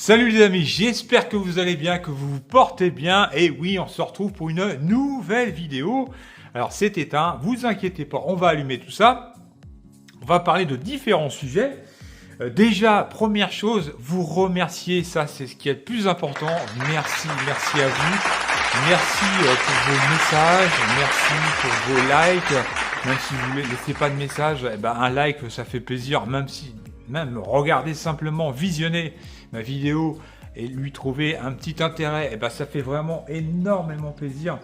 Salut les amis, j'espère que vous allez bien, que vous vous portez bien. Et oui, on se retrouve pour une nouvelle vidéo. Alors c'est éteint, vous inquiétez pas, on va allumer tout ça. On va parler de différents sujets. Déjà, première chose, vous remercier, ça c'est ce qui est le plus important. Merci à vous. Merci pour vos messages, merci pour vos likes. Même si vous ne laissez pas de message, eh ben, un like ça fait plaisir, même regarder simplement, visionner ma vidéo et lui trouver un petit intérêt, eh ben, ça fait vraiment énormément plaisir.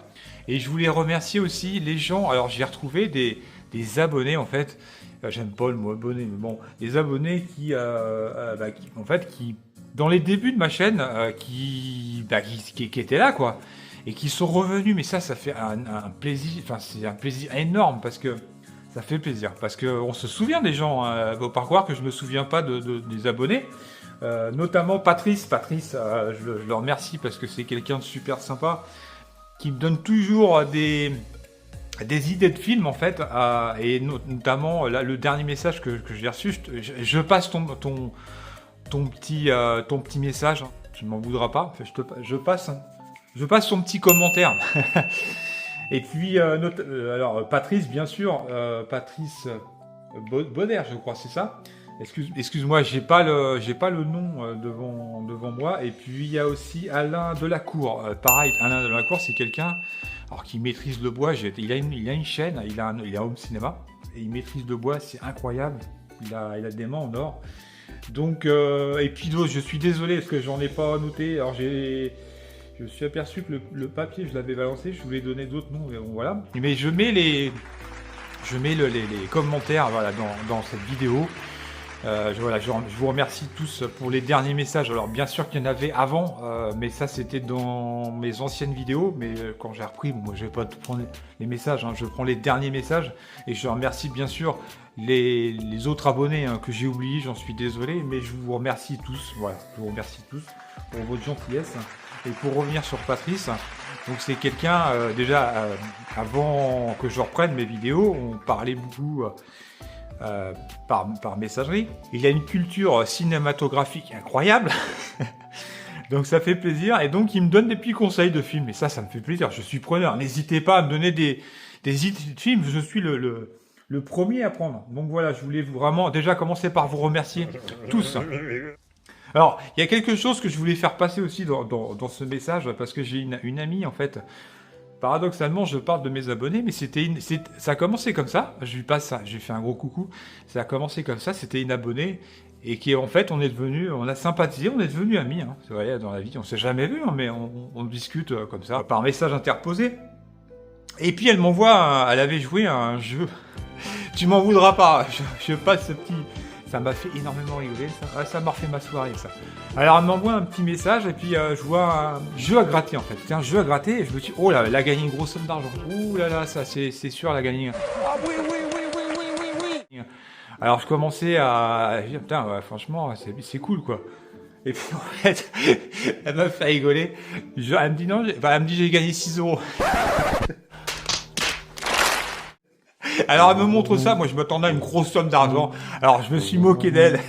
Et je voulais remercier aussi les gens, alors j'ai retrouvé des abonnés en fait, j'aime pas le mot abonné, mais bon, des abonnés qui dans les débuts de ma chaîne, qui étaient là quoi, et qui sont revenus, mais ça fait un plaisir, enfin c'est un plaisir énorme parce que ça fait plaisir, parce qu'on se souvient des gens, faut pas croire que je me souviens pas des abonnés, notamment Patrice, je le remercie parce que c'est quelqu'un de super sympa, qui me donne toujours des idées de films en fait, et notamment là, le dernier message que j'ai reçu, je passe ton petit message, tu ne m'en voudras pas, je passe son petit commentaire. Et puis, alors Patrice, bien sûr, Patrice Bonner, je crois, c'est ça. Excuse-moi, j'ai pas le nom devant moi. Et puis il y a aussi Alain Delacour. Pareil, Alain Delacour, c'est quelqu'un qui maîtrise le bois. Il a une chaîne, il a un home cinéma et il maîtrise le bois, c'est incroyable. Il a des mains en or. Donc et puis je suis désolé parce que j'en ai pas noté. Alors je me suis aperçu que le papier, je l'avais balancé, je voulais donner d'autres noms, mais bon, voilà. Mais je mets les commentaires voilà, dans cette vidéo. Je vous remercie tous pour les derniers messages. Alors bien sûr qu'il y en avait avant, mais ça c'était dans mes anciennes vidéos. Mais quand j'ai repris, moi je vais pas tout prendre les messages, je prends les derniers messages. Et je remercie bien sûr les autres abonnés que j'ai oubliés, j'en suis désolé. Mais je vous remercie tous, voilà, je vous remercie tous pour votre gentillesse. Et pour revenir sur Patrice, donc c'est quelqu'un, déjà avant que je reprenne mes vidéos, on parlait beaucoup par messagerie. Il a une culture cinématographique incroyable, donc ça fait plaisir. Et donc il me donne des petits conseils de films, et ça me fait plaisir, je suis preneur. N'hésitez pas à me donner des idées de films, je suis le premier à prendre. Donc voilà, je voulais vraiment déjà commencer par vous remercier tous. Alors, il y a quelque chose que je voulais faire passer aussi dans ce message, parce que j'ai une amie, en fait, paradoxalement, je parle de mes abonnés, mais ça a commencé comme ça, je lui passe ça, je lui fais un gros coucou, ça a commencé comme ça, c'était une abonnée, et qui, en fait, on a sympathisé, on est devenus amis, c'est vrai, dans la vie, on s'est jamais vu, mais on discute comme ça, par message interposé. Et puis, elle m'envoie, elle avait joué à un jeu, tu m'en voudras pas, je passe ce petit... Ça m'a fait énormément rigoler, ça m'a refait ma soirée, ça. Alors, elle m'envoie un petit message, et puis je vois un jeu à gratter, en fait. C'était un jeu à gratter, et je me dis, oh là, elle a gagné une grosse somme d'argent. Ouh là là, ça, c'est sûr, elle a gagné. Ah oui. Alors, je commençais à dire, putain, ouais, franchement, c'est cool, quoi. Et puis, en fait, elle m'a fait rigoler. Elle me dit, non, elle me dit, j'ai gagné 6 €. Alors elle me montre ça, moi je m'attendais à une grosse somme d'argent. Alors je me suis moqué d'elle.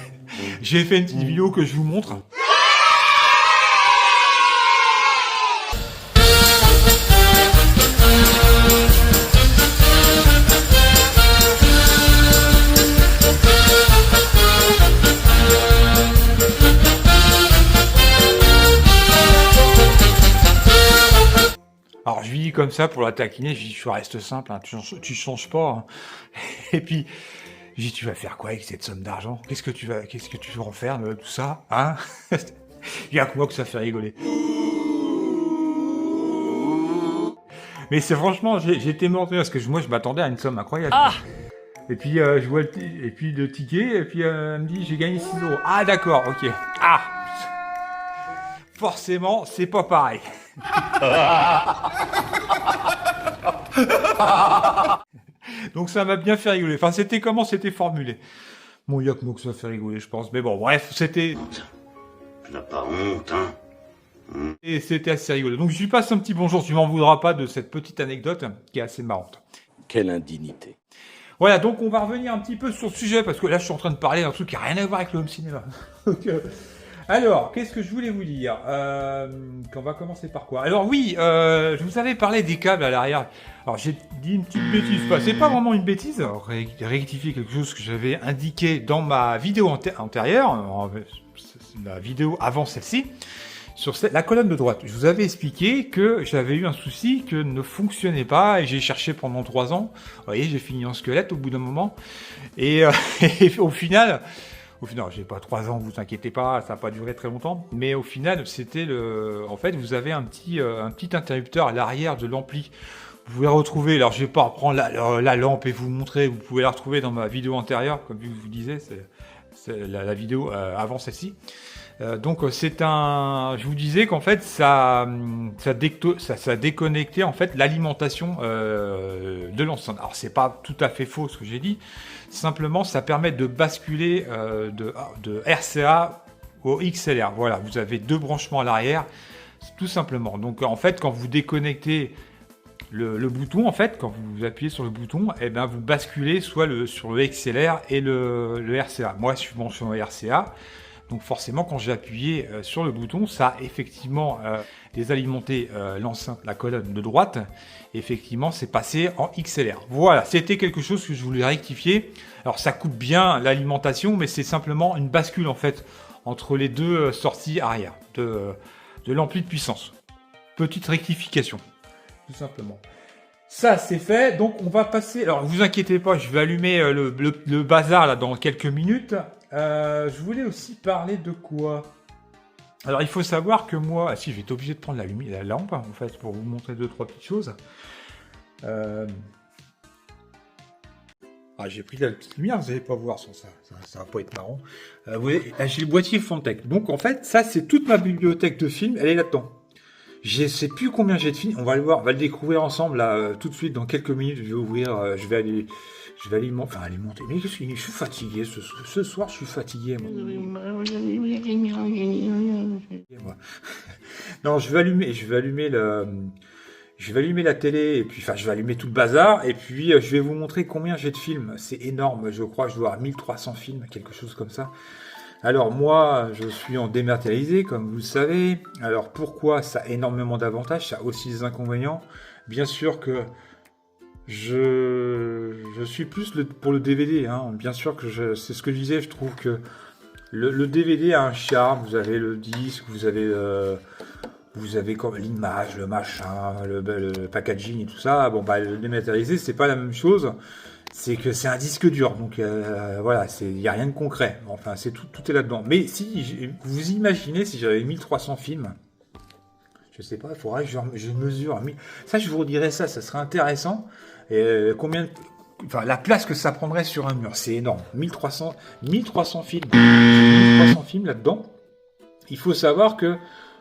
J'ai fait une petite vidéo que je vous montre. Alors je lui dis comme ça pour la taquiner, je lui dis je reste simple, tu changes pas. Et puis je lui dis tu vas faire quoi avec cette somme d'argent? Qu'est-ce que tu veux en faire de tout ça, hein? Il y a que moi que ça fait rigoler. Mais c'est franchement, j'étais mort parce que moi je m'attendais à une somme incroyable. Ah, et puis je vois le ticket, et puis elle me dit j'ai gagné 6 €. Ah d'accord, ok. Ah, forcément c'est pas pareil. Donc ça m'a bien fait rigoler. Enfin, comment c'était formulé. Bon, il y a que moi que ça fait rigoler, je pense. Mais bon, bref, c'était... Tu n'as pas honte, hein? Et c'était assez rigolo. Donc je lui passe un petit bonjour, tu m'en voudras pas de cette petite anecdote qui est assez marrante. Quelle indignité. Voilà, donc on va revenir un petit peu sur le sujet, parce que là je suis en train de parler d'un truc qui n'a rien à voir avec le home cinéma. Donc, Alors, qu'est-ce que je voulais vous dire qu'on va commencer par quoi? Alors oui, je vous avais parlé des câbles à l'arrière. Alors j'ai dit une petite bêtise, enfin, c'est pas vraiment une bêtise, rectifier quelque chose que j'avais indiqué dans ma vidéo antérieure, la vidéo avant celle-ci, sur la colonne de droite. Je vous avais expliqué que j'avais eu un souci que ne fonctionnait pas et j'ai cherché pendant 3 ans. Vous voyez, j'ai fini en squelette au bout d'un moment. Et, et au final, j'ai pas 3 ans, vous inquiétez pas, ça n'a pas duré très longtemps. Mais au final, c'était en fait, vous avez un petit interrupteur à l'arrière de l'ampli. Vous pouvez la retrouver, alors je vais pas reprendre la lampe et vous montrer, vous pouvez la retrouver dans ma vidéo antérieure, comme je vous disais, c'est la vidéo avant celle-ci. Donc je vous disais qu'en fait ça déconnectait en fait l'alimentation de l'enceinte. Alors c'est pas tout à fait faux ce que j'ai dit, simplement ça permet de basculer de RCA au XLR. Voilà, vous avez 2 branchements à l'arrière, tout simplement. Donc en fait quand vous déconnectez le bouton, en fait, quand vous appuyez sur le bouton, eh ben, vous basculez soit sur le XLR et le RCA. Moi, je suis branché en RCA, donc forcément, quand j'ai appuyé sur le bouton, ça a effectivement désalimenté l'enceinte, la colonne de droite. Effectivement, c'est passé en XLR. Voilà, c'était quelque chose que je voulais rectifier. Alors, ça coupe bien l'alimentation, mais c'est simplement une bascule, en fait, entre les 2 sorties arrière de l'ampli de puissance. Petite rectification. Tout simplement. Ça, c'est fait. Donc, on va passer... Alors, vous inquiétez pas, je vais allumer le bazar là dans quelques minutes. Je voulais aussi parler de quoi? Alors, il faut savoir que moi... Ah si, je vais être obligé de prendre la lampe, en fait, pour vous montrer 2-3 petites choses. Ah, j'ai pris la petite lumière, vous n'allez pas voir sans ça. Ça va pas être marrant. Vous voyez, là, j'ai le boîtier Fontech. Donc, en fait, ça, c'est toute ma bibliothèque de films. Elle est là-dedans. Je sais plus combien j'ai de films. On va le voir, on va le découvrir ensemble là tout de suite dans quelques minutes. Je vais ouvrir, je vais alimenter. Mais je suis fatigué ce soir. Je suis fatigué. Moi. Non, je vais allumer la télé et puis je vais allumer tout le bazar et puis je vais vous montrer combien j'ai de films. C'est énorme. Je crois que je dois avoir 1300 films, quelque chose comme ça. Alors moi, je suis en dématérialisé, comme vous le savez. Alors pourquoi? Ça a énormément d'avantages, ça a aussi des inconvénients. Bien sûr que je suis plus pour le DVD. Hein. Bien sûr que c'est ce que je disais, je trouve que le DVD a un charme. Vous avez le disque, vous avez comme l'image, le machin, le packaging et tout ça. Bon, le dématérialisé, c'est pas la même chose. C'est que c'est un disque dur, donc voilà, il n'y a rien de concret. Enfin, tout est là-dedans. Mais si vous imaginez si j'avais 1300 films, je sais pas, il faudrait que je mesure. Ça, je vous redirais ça serait intéressant. La place que ça prendrait sur un mur, c'est énorme. 1300 films. 1300 films là-dedans. Il faut savoir que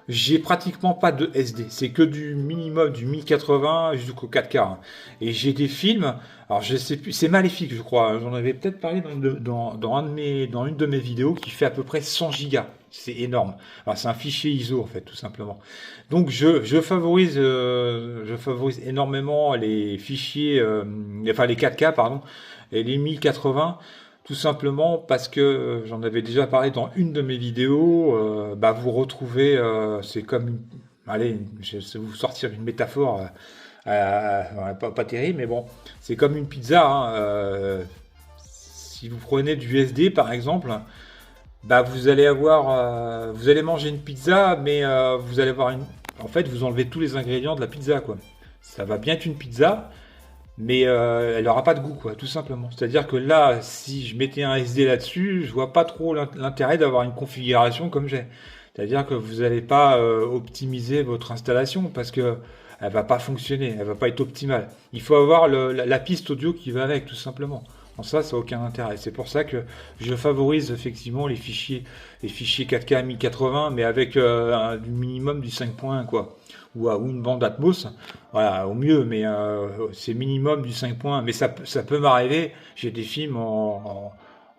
j'ai pratiquement pas de SD, c'est que du minimum du 1080 jusqu'au 4K. Hein. Et j'ai des films, alors je sais plus, c'est Maléfique je crois, j'en avais peut-être parlé dans une de mes vidéos qui fait à peu près 100 gigas. C'est énorme. Alors c'est un fichier ISO en fait, tout simplement. Donc je favorise énormément les fichiers, les 4K pardon, et les 1080. Tout simplement parce que j'en avais déjà parlé dans une de mes vidéos. Vous retrouvez, c'est comme, je vais vous sortir une métaphore, pas terrible, mais bon, c'est comme une pizza. Hein, si vous prenez du SD par exemple, vous allez manger une pizza, mais vous allez avoir en fait, vous enlevez tous les ingrédients de la pizza, quoi. Ça va bien être une pizza. Mais elle n'aura pas de goût, quoi, tout simplement. C'est-à-dire que là, si je mettais un SD là-dessus, je vois pas trop l'intérêt d'avoir une configuration comme j'ai. C'est-à-dire que vous n'allez pas optimiser votre installation parce que elle va pas fonctionner, elle va pas être optimale. Il faut avoir la piste audio qui va avec, tout simplement. Bon, ça n'a aucun intérêt. C'est pour ça que je favorise effectivement les fichiers 4K 1080, mais avec du minimum du 5.1, quoi. Ou une bande Atmos, voilà, au mieux, mais c'est minimum du 5.1. Mais ça peut m'arriver. J'ai des films en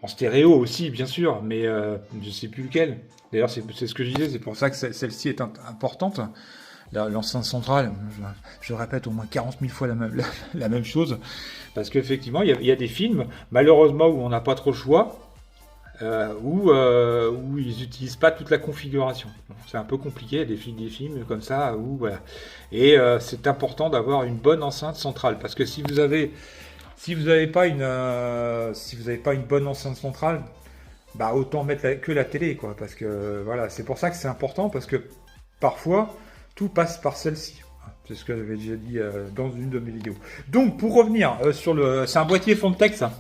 stéréo aussi, bien sûr, mais je sais plus lequel. D'ailleurs, c'est ce que je disais, c'est pour ça que celle-ci est importante. L'enceinte centrale, je répète au moins 40 000 fois la même chose, parce qu'effectivement, il y a des films, malheureusement, où on n'a pas trop le choix. où ils n'utilisent pas toute la configuration. C'est un peu compliqué, des films comme ça, où voilà. Et c'est important d'avoir une bonne enceinte centrale, parce que si vous avez pas une bonne enceinte centrale, bah autant mettre que la télé, quoi, parce que voilà, c'est pour ça que c'est important, parce que parfois tout passe par celle-ci. C'est ce que j'avais déjà dit dans une de mes vidéos. Donc pour revenir c'est un boîtier fond de texte. Hein.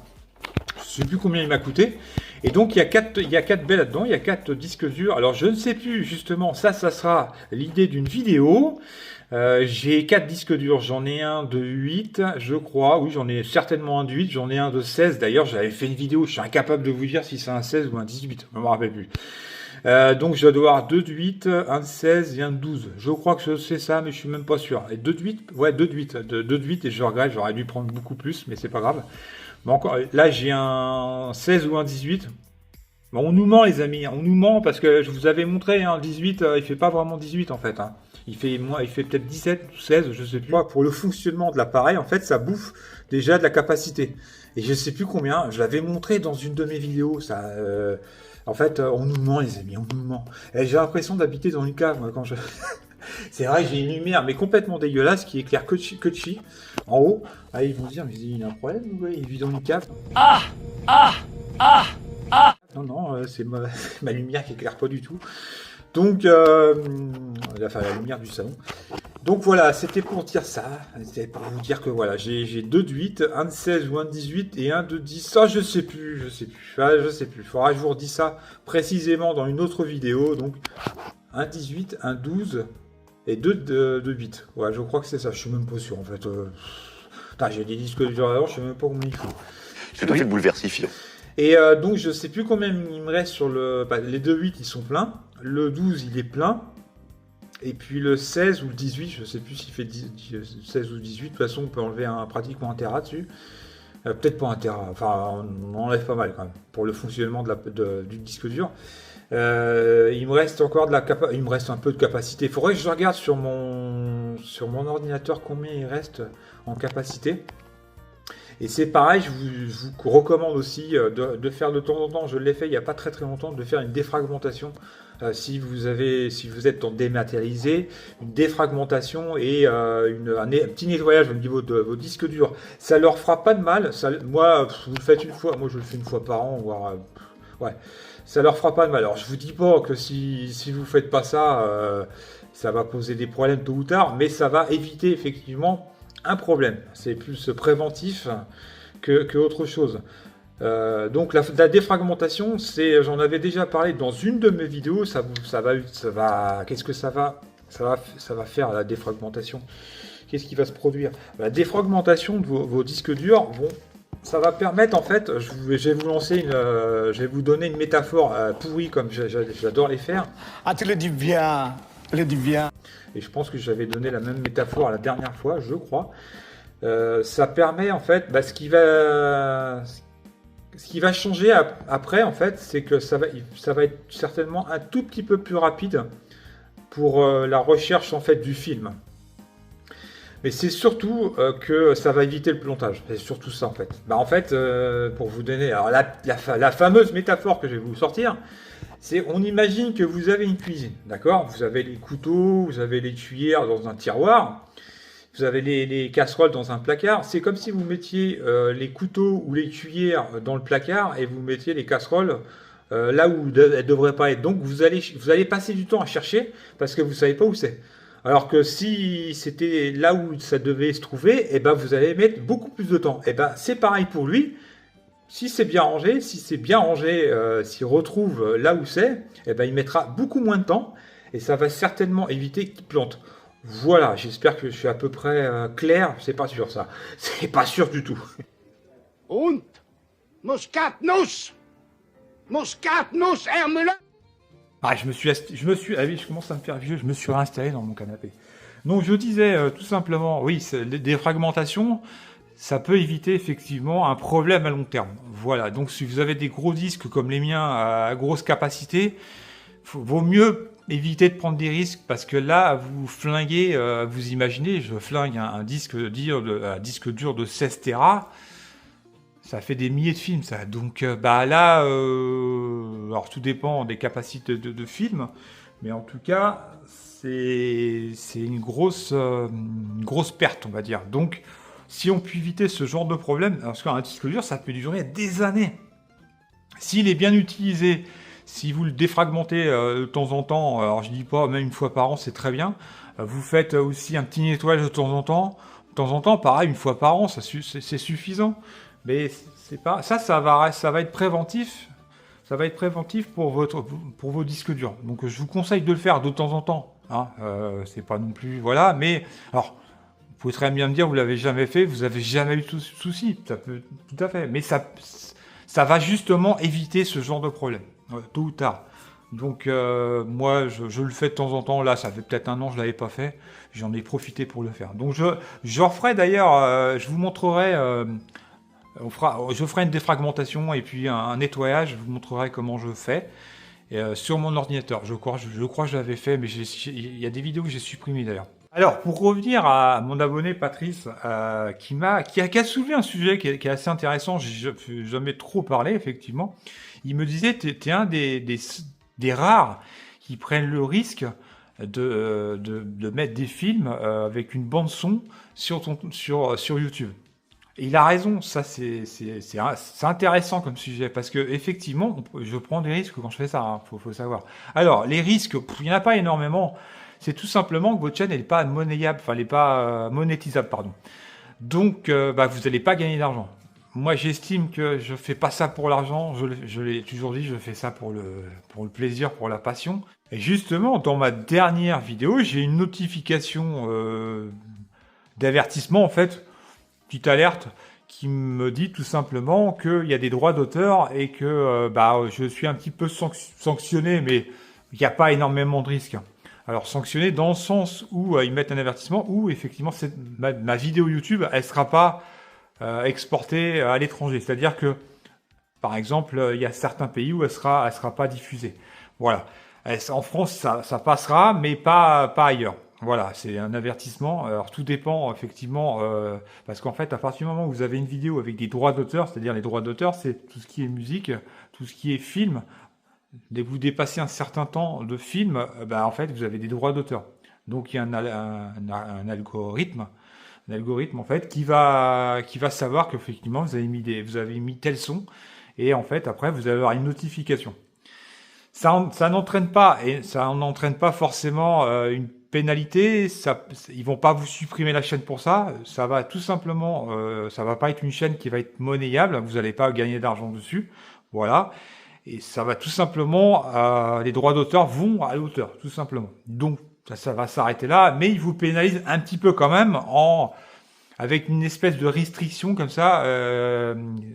Je sais plus combien il m'a coûté. Et donc il y a 4 baies là-dedans, il y a 4 disques durs. Alors je ne sais plus justement, ça sera l'idée d'une vidéo. J'ai 4 disques durs, j'en ai un de 8, je crois. Oui, j'en ai certainement un de 8, j'en ai un de 16. D'ailleurs, j'avais fait une vidéo, je suis incapable de vous dire si c'est un 16 ou un 18, je ne me rappelle plus. Donc je dois avoir 2 de 8, un de 16 et un de 12. Je crois que c'est ça, mais je suis même pas sûr. Et 2 de 8, ouais, 2 de 8, 2 de 8, et je regrette, j'aurais dû prendre beaucoup plus, mais c'est pas grave. Mais encore, là j'ai un 16 ou un 18. Bon, on nous ment les amis, on nous ment parce que je vous avais montré, hein, 18, il fait pas vraiment 18 en fait. Hein. Il fait peut-être 17 ou 16, je sais plus. Pour le fonctionnement de l'appareil, en fait, ça bouffe déjà de la capacité. Et je sais plus combien, je l'avais montré dans une de mes vidéos, ça... En fait, on nous ment les amis, on nous ment. Et j'ai l'impression d'habiter dans une cave, moi, quand je... C'est vrai que j'ai une lumière, mais complètement dégueulasse, qui éclaire que chi en haut. Ah, ils vont se dire, mais il a un problème, ouais, il vit dans une cave. Non, c'est ma lumière qui éclaire pas du tout. Donc, enfin, la lumière du salon. Donc voilà, c'était pour dire ça. C'était pour vous dire que voilà, j'ai 2 de 8, un de 16 ou un de 18 et un de 10. Ah, je sais plus. Ah, je sais plus. Faudra que je vous redise ça précisément dans une autre vidéo. Donc, un 18, un 12 et 2 de 8. Ouais, je crois que c'est ça. Je suis même pas sûr en fait. J'ai des disques durs alors, je sais même pas combien il faut. C'est tout à fait bouleversifiant. Et donc, je sais plus combien il me reste sur le... les 2,8, ils sont pleins. Le 12, il est plein. Et puis le 16 ou le 18, je sais plus s'il fait 16 ou 18. De toute façon, on peut enlever pratiquement 1 Tera dessus. Peut-être pas 1 Tera. Enfin, on enlève pas mal quand même. Pour le fonctionnement du disque dur. Il me reste encore il me reste un peu de capacité. Il faudrait que je regarde sur mon ordinateur combien il reste en capacité. Et c'est pareil, je vous recommande aussi de faire de temps en temps, je l'ai fait il n'y a pas très longtemps, de faire une défragmentation. Si vous êtes en dématérialisé, une défragmentation et un petit nettoyage au niveau de vos disques durs. Ça leur fera pas de mal. Moi, vous le faites une fois, moi je le fais une fois par an, voire... ouais, ça leur fera pas de mal. Alors je vous dis pas que si vous faites pas ça, ça va poser des problèmes tôt ou tard, mais ça va éviter effectivement un problème. C'est plus préventif que autre chose. Donc la défragmentation, j'en avais déjà parlé dans une de mes vidéos. Qu'est-ce que ça va faire la défragmentation? Qu'est-ce qui va se produire? La défragmentation de vos disques durs, ça va permettre en fait. Je vais vous donner une métaphore pourrie comme j'adore les faire. Ah, tu le dis bien. Et je pense que j'avais donné la même métaphore la dernière fois, je crois. Ça permet en fait, ce qui va changer après en fait, c'est que ça va être certainement un tout petit peu plus rapide pour la recherche en fait du film. Mais c'est surtout que ça va éviter le plantage. C'est surtout ça en fait. En fait, pour vous donner alors, la fameuse métaphore que je vais vous sortir. On imagine que vous avez une cuisine, d'accord? Vous avez les couteaux, vous avez les cuillères dans un tiroir, vous avez les casseroles dans un placard. C'est comme si vous mettiez les couteaux ou les cuillères dans le placard et vous mettiez les casseroles là où elles ne devraient pas être. Donc vous allez passer du temps à chercher parce que vous ne savez pas où c'est. Alors que si c'était là où ça devait se trouver, vous allez mettre beaucoup plus de temps. C'est pareil pour lui. Si c'est bien rangé, s'il retrouve là où c'est, il mettra beaucoup moins de temps et ça va certainement éviter qu'il plante. Voilà, j'espère que je suis à peu près clair. C'est pas sûr ça. C'est pas sûr du tout. Und Muskatnuss, Ärmele. Ah, je commence à me faire vieux. Je me suis réinstallé dans mon canapé. Donc je disais tout simplement, oui, des fragmentations. Ça peut éviter effectivement un problème à long terme. Voilà, donc si vous avez des gros disques comme les miens à grosse capacité, vaut mieux éviter de prendre des risques parce que là, vous flinguez, vous imaginez, je flingue un disque dur de 16 Tera, Ça fait des milliers de films, ça. Donc, bah là, alors tout dépend des capacités de film, mais en tout cas, c'est une grosse perte, on va dire. Donc, si on peut éviter ce genre de problème, parce qu'un disque dur, ça peut durer des années. S'il est bien utilisé, si vous le défragmentez de temps en temps, alors je dis pas même une fois par an, c'est très bien. Vous faites aussi un petit nettoyage de temps en temps. De temps en temps, pareil, une fois par an, c'est suffisant. Mais c'est pas ça va être préventif. Ça va être préventif pour vos disques durs. Donc je vous conseille de le faire de temps en temps. Hein. C'est pas non plus voilà. Mais alors vous pouvez très bien me dire vous l'avez jamais fait, vous avez jamais eu de souci. Ça peut tout à fait. Mais ça va justement éviter ce genre de problème tôt ou tard. Donc moi je le fais de temps en temps. Là ça fait peut-être un an je l'avais pas fait. J'en ai profité pour le faire. Donc je referai d'ailleurs. Je vous montrerai. Je ferai une défragmentation et puis un nettoyage. Je vous montrerai comment je fais sur mon ordinateur. Je crois que je l'avais fait, mais il y a des vidéos que j'ai supprimées d'ailleurs. Alors, pour revenir à mon abonné Patrice, qui a soulevé un sujet qui est assez intéressant, j'ai jamais trop parlé, effectivement. Il me disait, t'es un des rares qui prennent le risque de mettre des films avec une bande son sur YouTube. Et il a raison, ça c'est intéressant comme sujet, parce que effectivement, je prends des risques quand je fais ça, hein, faut savoir. Alors, les risques, il n'y en a pas énormément. C'est tout simplement que votre chaîne n'est pas monnayable, enfin, elle n'est pas monétisable, pardon. Donc, vous n'allez pas gagner d'argent. Moi, j'estime que je fais pas ça pour l'argent. Je l'ai toujours dit, je fais ça pour le plaisir, pour la passion. Et justement, dans ma dernière vidéo, j'ai une notification d'avertissement, en fait, petite alerte, qui me dit tout simplement qu'il y a des droits d'auteur et que je suis un petit peu sanctionné, mais il n'y a pas énormément de risques. Alors sanctionné dans le sens où ils mettent un avertissement où effectivement ma vidéo YouTube elle sera pas exportée à l'étranger. C'est-à-dire que par exemple il y a certains pays où elle sera pas diffusée. Voilà. En France ça passera mais pas ailleurs. Voilà, c'est un avertissement. Alors tout dépend effectivement parce qu'en fait à partir du moment où vous avez une vidéo avec des droits d'auteur, c'est-à-dire les droits d'auteur, c'est tout ce qui est musique, tout ce qui est film. Dès que vous dépassez un certain temps de film, en fait, vous avez des droits d'auteur. Donc, il y a un algorithme en fait, qui va savoir qu'effectivement, vous avez mis tel son, et en fait, après, vous allez avoir une notification. Ça n'entraîne pas forcément une pénalité. Ils vont pas vous supprimer la chaîne pour ça. Ça va tout simplement, ça va pas être une chaîne qui va être monnayable. Vous n'allez pas gagner d'argent dessus. Voilà. Et ça va tout simplement, les droits d'auteur vont à l'auteur, tout simplement. Donc, ça va s'arrêter là, mais ils vous pénalisent un petit peu quand même avec une espèce de restriction comme ça,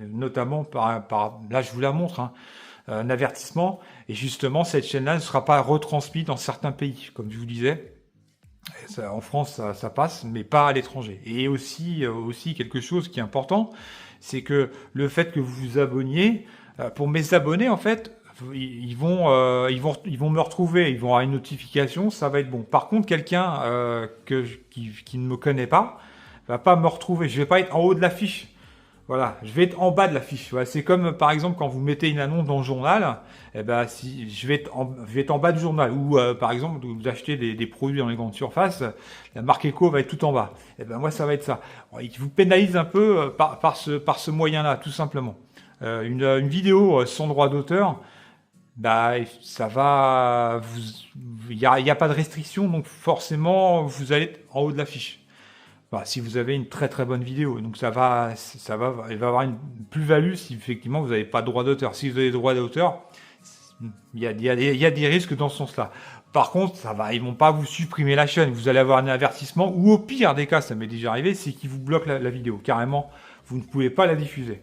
notamment là je vous la montre, hein, un avertissement. Et justement, cette chaîne-là ne sera pas retransmise dans certains pays, comme je vous disais. En France, ça passe, mais pas à l'étranger. Et aussi quelque chose qui est important, c'est que le fait que vous vous abonniez, pour mes abonnés, en fait, ils vont me retrouver, ils vont avoir une notification, ça va être bon. Par contre, quelqu'un qui ne me connaît pas va pas me retrouver. Je vais pas être en haut de l'affiche. Voilà, je vais être en bas de l'affiche. Voilà, c'est comme par exemple quand vous mettez une annonce dans le journal, si je vais être en bas du journal, ou par exemple vous achetez des produits dans les grandes surfaces, la marque Eco va être tout en bas. Moi ça va être ça. Ils vous pénalisent un peu par ce moyen-là, tout simplement. Une vidéo sans droit d'auteur, ça va, il y a pas de restriction, donc forcément vous allez être en haut de l'affiche. Si vous avez une très très bonne vidéo, donc il va avoir une plus-value si effectivement vous n'avez pas de droit d'auteur. Si vous avez des droits d'auteur, il y a des risques dans ce sens-là. Par contre, ils vont pas vous supprimer la chaîne, vous allez avoir un avertissement, ou au pire des cas, ça m'est déjà arrivé, c'est qu'ils vous bloquent la vidéo. Carrément, vous ne pouvez pas la diffuser.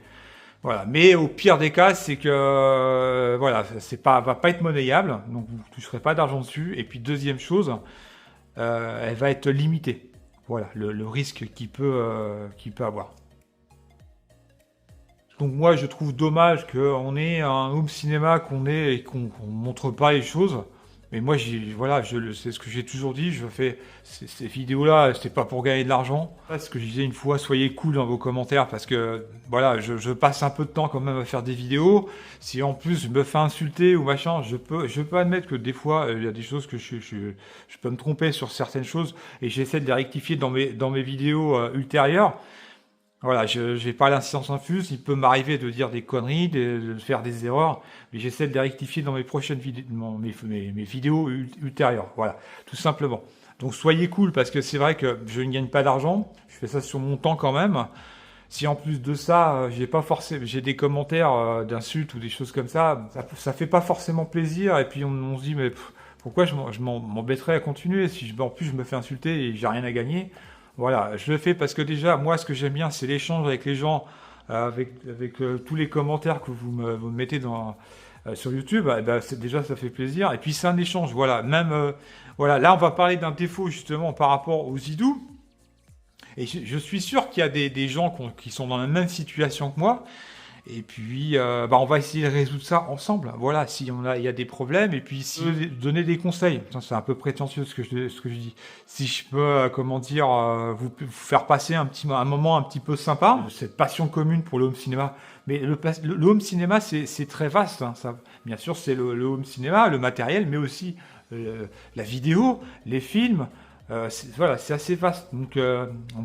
Voilà. Mais au pire des cas, c'est que va pas être monnayable, donc vous ne toucherez pas d'argent dessus. Et puis deuxième chose, elle va être limitée. Voilà, le risque qu'il peut avoir. Donc moi, je trouve dommage qu'on ait un home cinéma et qu'on montre pas les choses. Mais moi, voilà, c'est ce que j'ai toujours dit, je fais ces vidéos-là, c'est pas pour gagner de l'argent. Ce que je disais une fois, soyez cool dans vos commentaires, parce que, voilà, je passe un peu de temps quand même à faire des vidéos. Si en plus je me fais insulter ou machin, je peux admettre que des fois, il y a des choses que je peux me tromper sur certaines choses, et j'essaie de les rectifier dans mes vidéos ultérieures. Voilà, je n'ai pas l'insistance infuse, il peut m'arriver de dire des conneries, de faire des erreurs, mais j'essaie de les rectifier dans mes prochaines vidéos, mes vidéos ultérieures, voilà, tout simplement. Donc soyez cool, parce que c'est vrai que je ne gagne pas d'argent, je fais ça sur mon temps quand même. Si en plus de ça, j'ai des commentaires d'insultes ou des choses comme ça fait pas forcément plaisir, et puis on se dit, mais pourquoi je m'embêterais à continuer si en plus je me fais insulter et j'ai rien à gagner. Voilà, je le fais parce que déjà, moi, ce que j'aime bien, c'est l'échange avec les gens, avec tous les commentaires que vous me mettez sur YouTube. Déjà, ça fait plaisir. Et puis, c'est un échange. Voilà, voilà, là, on va parler d'un défaut justement par rapport aux Zidou. Et je suis sûr qu'il y a des gens qui sont dans la même situation que moi. Et puis, on va essayer de résoudre ça ensemble. Voilà, il y a des problèmes, et puis donner des conseils. C'est un peu prétentieux ce que je dis. Si je peux, vous faire passer un moment un petit peu sympa, cette passion commune pour le home cinéma. Mais le home cinéma, c'est très vaste. Hein, ça, bien sûr, c'est le home cinéma, le matériel, mais aussi la vidéo, les films. Voilà, c'est assez vaste. Donc,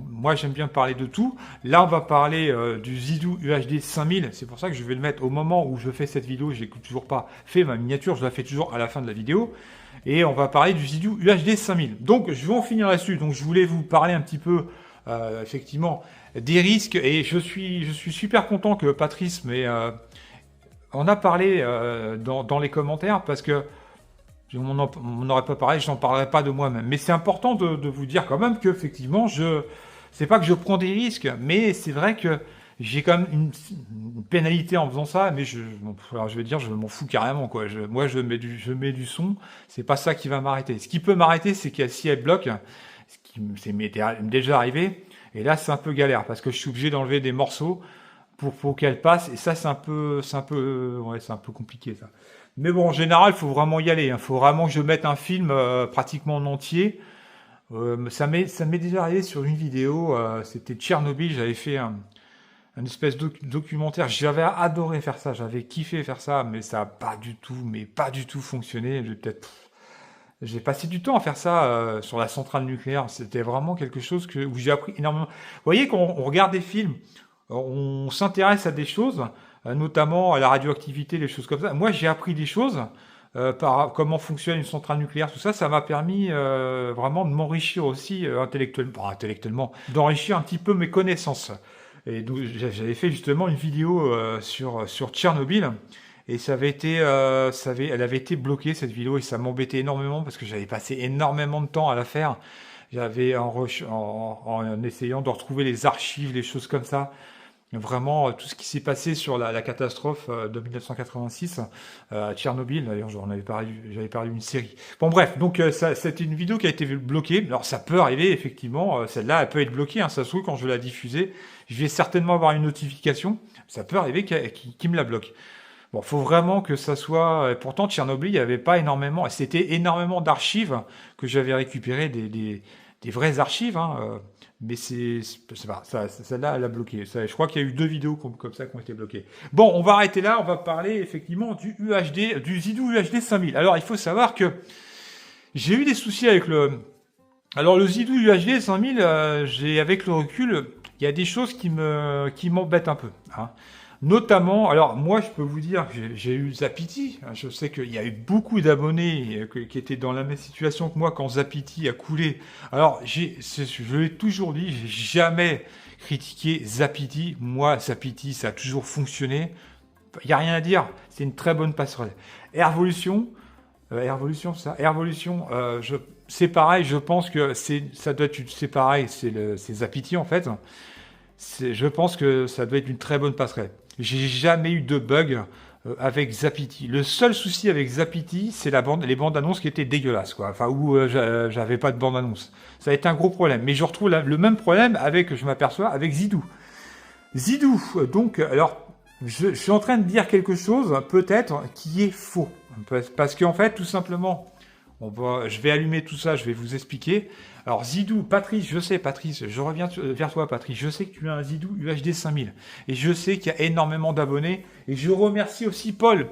moi, j'aime bien parler de tout. Là, on va parler du Zidou UHD 5000. C'est pour ça que je vais le mettre au moment où je fais cette vidéo. Je n'ai toujours pas fait ma miniature. Je la fais toujours à la fin de la vidéo. Et on va parler du Zidou UHD 5000. Donc, je vais en finir là-dessus. Donc, je voulais vous parler un petit peu, effectivement, des risques. Et je suis super content que Patrice en a parlé dans les commentaires, parce que on n'aurait pas parlé, j'en parlerai pas de moi-même. Mais c'est important de vous dire quand même qu'effectivement, c'est pas que je prends des risques, mais c'est vrai que j'ai quand même une pénalité en faisant ça, mais je vais dire, je m'en fous carrément, quoi. Moi, je mets du son, c'est pas ça qui va m'arrêter. Ce qui peut m'arrêter, c'est si elle bloque, ce qui m'est déjà arrivé, et là, c'est un peu galère, parce que je suis obligé d'enlever des morceaux pour qu'elle passe, et ça, c'est un peu compliqué, ça. Mais bon, en général, il faut vraiment y aller. Il faut vraiment que je mette un film pratiquement en entier. Ça m'est déjà arrivé sur une vidéo. C'était Tchernobyl. J'avais fait un espèce de documentaire. J'avais adoré faire ça. J'avais kiffé faire ça, mais ça n'a pas du tout fonctionné. J'ai passé du temps à faire ça sur la centrale nucléaire. C'était vraiment quelque chose où j'ai appris énormément. Vous voyez, quand on regarde des films, on s'intéresse à des choses, notamment à la radioactivité, des choses comme ça. Moi, j'ai appris des choses par comment fonctionne une centrale nucléaire, tout ça. Ça m'a permis vraiment de m'enrichir aussi intellectuellement, d'enrichir un petit peu mes connaissances. Et donc, j'avais fait justement une vidéo sur Tchernobyl, et elle avait été bloquée, cette vidéo, et ça m'embêtait énormément parce que j'avais passé énormément de temps à la faire. J'avais en essayant de retrouver les archives, les choses comme ça. Vraiment, tout ce qui s'est passé sur la catastrophe de 1986 à Tchernobyl. D'ailleurs, j'avais parlé d'une série. Bon, bref, donc c'était une vidéo qui a été bloquée. Alors, ça peut arriver, effectivement. Celle-là, elle peut être bloquée. Hein, ça se trouve, quand je vais la diffuser, je vais certainement avoir une notification. Ça peut arriver qu'il me la bloque. Bon, faut vraiment que ça soit... Pourtant, Tchernobyl, il n'y avait pas énormément... C'était énormément d'archives que j'avais récupérées, des vraies archives, hein, mais c'est pas ça, celle-là, elle a bloqué. Je crois qu'il y a eu 2 vidéos comme ça qui ont été bloquées. Bon, on va arrêter là. On va parler effectivement du Zidou UHD 5000. Alors, il faut savoir que j'ai eu des soucis avec le Zidou UHD 5000. Avec le recul, il y a des choses qui m'embêtent un peu, hein. Notamment, alors moi je peux vous dire que j'ai eu Zapiti. Je sais qu'il y a eu beaucoup d'abonnés qui étaient dans la même situation que moi quand Zapiti a coulé. Alors je l'ai toujours dit, j'ai jamais critiqué Zapiti. Moi, Zapiti, ça a toujours fonctionné. Il n'y a rien à dire, c'est une très bonne passerelle. Airvolution, c'est pareil, je pense que c'est pareil, c'est Zapiti en fait. Je pense que ça doit être une très bonne passerelle. J'ai jamais eu de bug avec Zapiti. Le seul souci avec Zapiti, c'est les bandes annonces qui étaient dégueulasses, quoi. Enfin, où j'avais pas de bande annonce. Ça a été un gros problème. Mais je retrouve le même problème je m'aperçois, avec Zidou. Zidou, donc, alors, je suis en train de dire quelque chose, peut-être, qui est faux. Parce qu'en fait, tout simplement, Je vais allumer tout ça, je vais vous expliquer. Alors Zidou, Patrice, je reviens vers toi Patrice, je sais que tu as un Zidou UHD 5000 et je sais qu'il y a énormément d'abonnés et je remercie aussi Paul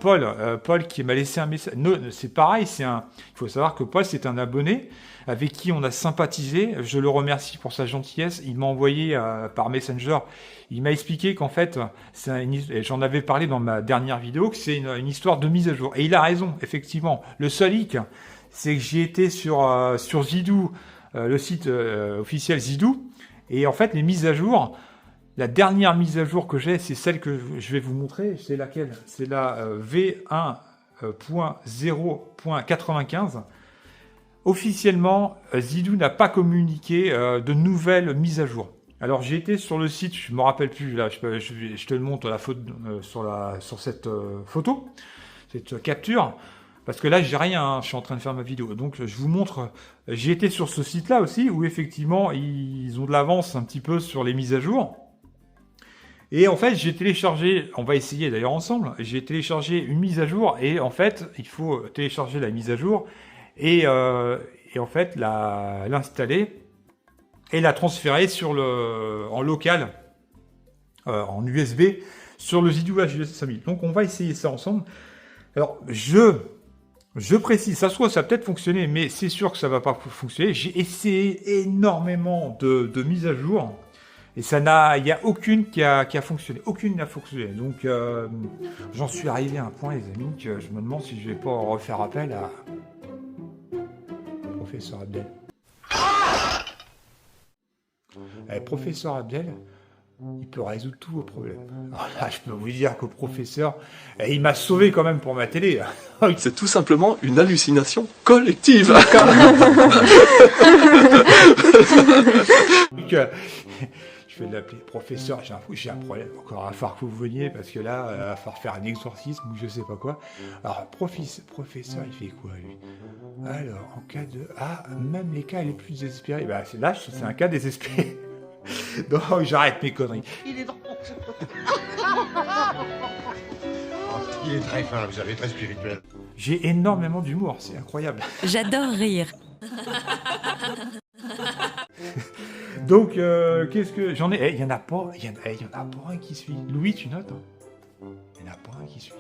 qui m'a laissé un message. C'est pareil, il faut savoir que Paul c'est un abonné avec qui on a sympathisé, je le remercie pour sa gentillesse, il m'a envoyé par Messenger, il m'a expliqué qu'en fait, j'en avais parlé dans ma dernière vidéo, que c'est une histoire de mise à jour et il a raison, effectivement. Le seul hic, c'est que j'ai été sur Zidou, le site officiel Zidou, et en fait les mises à jour, la dernière mise à jour que j'ai, c'est celle que je vais vous montrer. C'est laquelle? C'est la V1.0.95. Officiellement, Zidou n'a pas communiqué de nouvelles mises à jour. Alors j'ai été sur le site, je me rappelle plus, là je te le montre la photo, sur cette photo, cette capture. Parce que là, j'ai rien, hein, je suis en train de faire ma vidéo. Donc, je vous montre, j'ai été sur ce site-là aussi, où effectivement, ils ont de l'avance un petit peu sur les mises à jour. Et en fait, j'ai téléchargé, on va essayer d'ailleurs ensemble, j'ai téléchargé une mise à jour, et en fait, il faut télécharger la mise à jour, et en fait, l'installer, et la transférer en local, en USB, sur le Zidou HD 5000. Donc, on va essayer ça ensemble. Alors, je précise, ça va peut-être fonctionner, mais c'est sûr que ça va pas fonctionner. J'ai essayé énormément de mises à jour, et il n'y a aucune qui a fonctionné. Aucune n'a fonctionné. Donc, j'en suis arrivé à un point, les amis, que je me demande si je vais pas refaire appel à Professeur Abdel. Professeur Abdel, il peut résoudre tous vos problèmes. Alors là, je peux vous dire que le professeur, il m'a sauvé quand même pour ma télé. C'est tout simplement une hallucination collective. Donc, je vais l'appeler professeur. J'ai un problème. Encore, il va falloir que vous veniez parce que là, il va falloir faire un exorcisme ou je sais pas quoi. Alors, professeur, il fait quoi lui? Alors, en cas de... Ah, même les cas les plus désespérés. Bah, là, c'est un cas désespéré. Donc, j'arrête mes conneries. Il est drôle. Il est très fin, vous savez, très spirituel. J'ai énormément d'humour, c'est incroyable. J'adore rire. Donc, qu'est-ce que... J'en ai... Il y en a pas un qui suit. Louis, tu notes, hein? Il n'y en a pas un qui suit.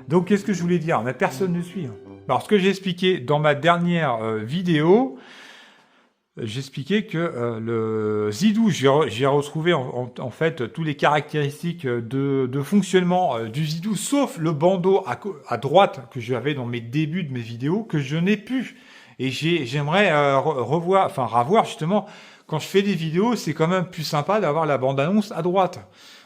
Donc, qu'est-ce que je voulais dire? Mais personne ne suit. Hein. Alors, ce que j'ai expliqué dans ma dernière vidéo... J'expliquais que le Zidou, j'ai retrouvé en fait tous les caractéristiques de fonctionnement du Zidou, sauf le bandeau à droite que j'avais dans mes débuts de mes vidéos, que je n'ai plus. Et j'aimerais revoir justement, quand je fais des vidéos, c'est quand même plus sympa d'avoir la bande-annonce à droite.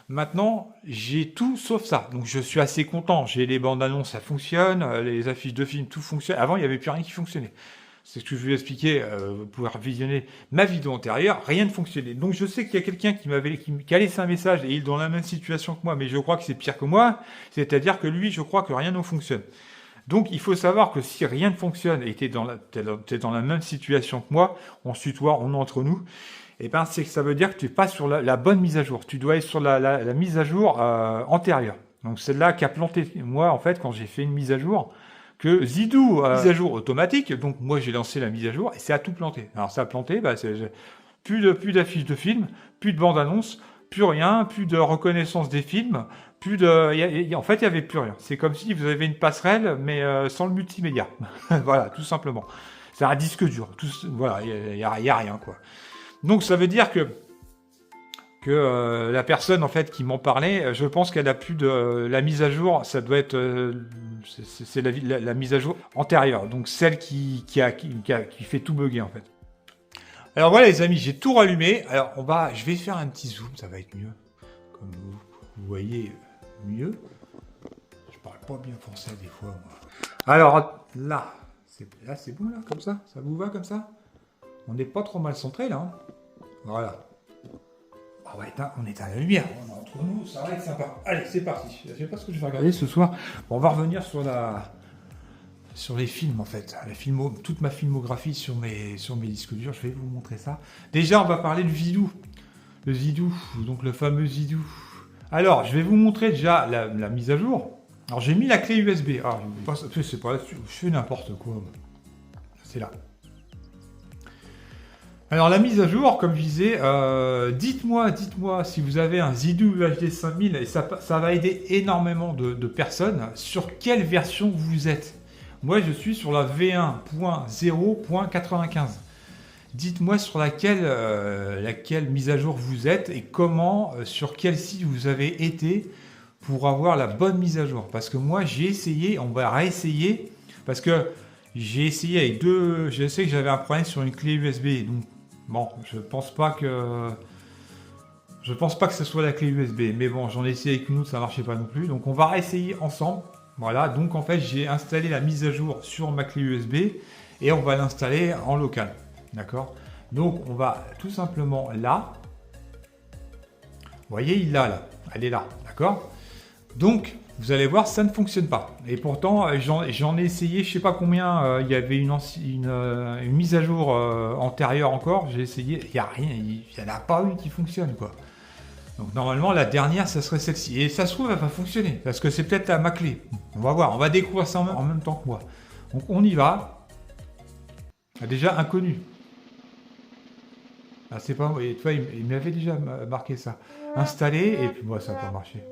Maintenant, j'ai tout sauf ça. Donc je suis assez content. J'ai les bandes-annonces, ça fonctionne, les affiches de films, tout fonctionne. Avant, il n'y avait plus rien qui fonctionnait. C'est ce que je vous ai expliqué, vous pouvez visionner ma vidéo antérieure, rien ne fonctionnait. Donc je sais qu'il y a quelqu'un qui a laissé un message et il est dans la même situation que moi, mais je crois que c'est pire que moi, c'est-à-dire que lui, je crois que rien ne fonctionne. Donc il faut savoir que si rien ne fonctionne et t'es dans la même situation que moi, on se tutoie, on est entre nous, et ben c'est que ça veut dire que tu n'es pas sur la bonne mise à jour. Tu dois être sur la mise à jour antérieure. Donc celle-là qui a planté. Moi, en fait, quand j'ai fait une mise à jour, que Zidou mise à jour automatique, donc moi j'ai lancé la mise à jour et ça a tout planté. Alors ça a planté, bah, plus d'affiches de films, plus de bandes-annonces, plus rien, plus de reconnaissance des films, en fait il n'y avait plus rien. C'est comme si vous avez une passerelle mais sans le multimédia. Voilà, tout simplement. C'est un disque dur. Voilà, il y a rien quoi. Donc ça veut dire que la personne en fait qui m'en parlait, je pense qu'elle a plus de la mise à jour, ça doit être c'est la mise à jour antérieure, donc celle qui fait tout bugger en fait. Alors voilà les amis, j'ai tout rallumé. Alors je vais faire un petit zoom, ça va être mieux, comme vous voyez mieux. Je parle pas bien français des fois moi. Alors là c'est bon là, comme ça vous va comme ça? On n'est pas trop mal centré là. Hein, voilà. On est à la lumière, on est entre nous, ça va être sympa. Allez, c'est parti. Je sais pas ce que je vais regarder ce soir. Bon, on va revenir sur les films en fait. Toute ma filmographie sur mes disques durs, je vais vous montrer ça. Déjà, on va parler du Zidou. Le Zidou, donc le fameux Zidou. Alors, je vais vous montrer déjà la mise à jour. Alors j'ai mis la clé USB. Ah, c'est pas là-dessus. Je fais n'importe quoi. C'est là. Alors la mise à jour, comme je disais, dites-moi si vous avez un Zidoo UHD 5000 et ça va aider énormément de personnes. Sur quelle version vous êtes? Moi je suis sur la V1.0.95. Dites-moi sur laquelle mise à jour vous êtes et comment, sur quel site vous avez été pour avoir la bonne mise à jour. Parce que moi j'ai essayé, on va réessayer, parce que j'ai essayé avec deux, je sais que j'avais un problème sur une clé USB, donc bon, je pense pas que ce soit la clé USB, mais bon, j'en ai essayé avec une autre, ça marchait pas non plus, donc on va réessayer ensemble. Voilà, donc en fait j'ai installé la mise à jour sur ma clé USB et on va l'installer en local. D'accord? Donc on va tout simplement là. Vous voyez, il l'a là. Elle est là. D'accord? Donc vous allez voir, ça ne fonctionne pas. Et pourtant, j'en ai essayé, je sais pas combien, il y avait une mise à jour antérieure encore. J'ai essayé, il n'y a rien, il n'y en a pas une qui fonctionne, quoi. Donc normalement, la dernière, ça serait celle-ci. Et ça se trouve, elle va fonctionner. Parce que c'est peut-être ma clé. On va voir, on va découvrir ça en même temps que moi. Donc on y va. Déjà inconnu. Ah, c'est pas, et toi, il m'avait déjà marqué ça. Installer, et puis moi, ça n'a pas marché.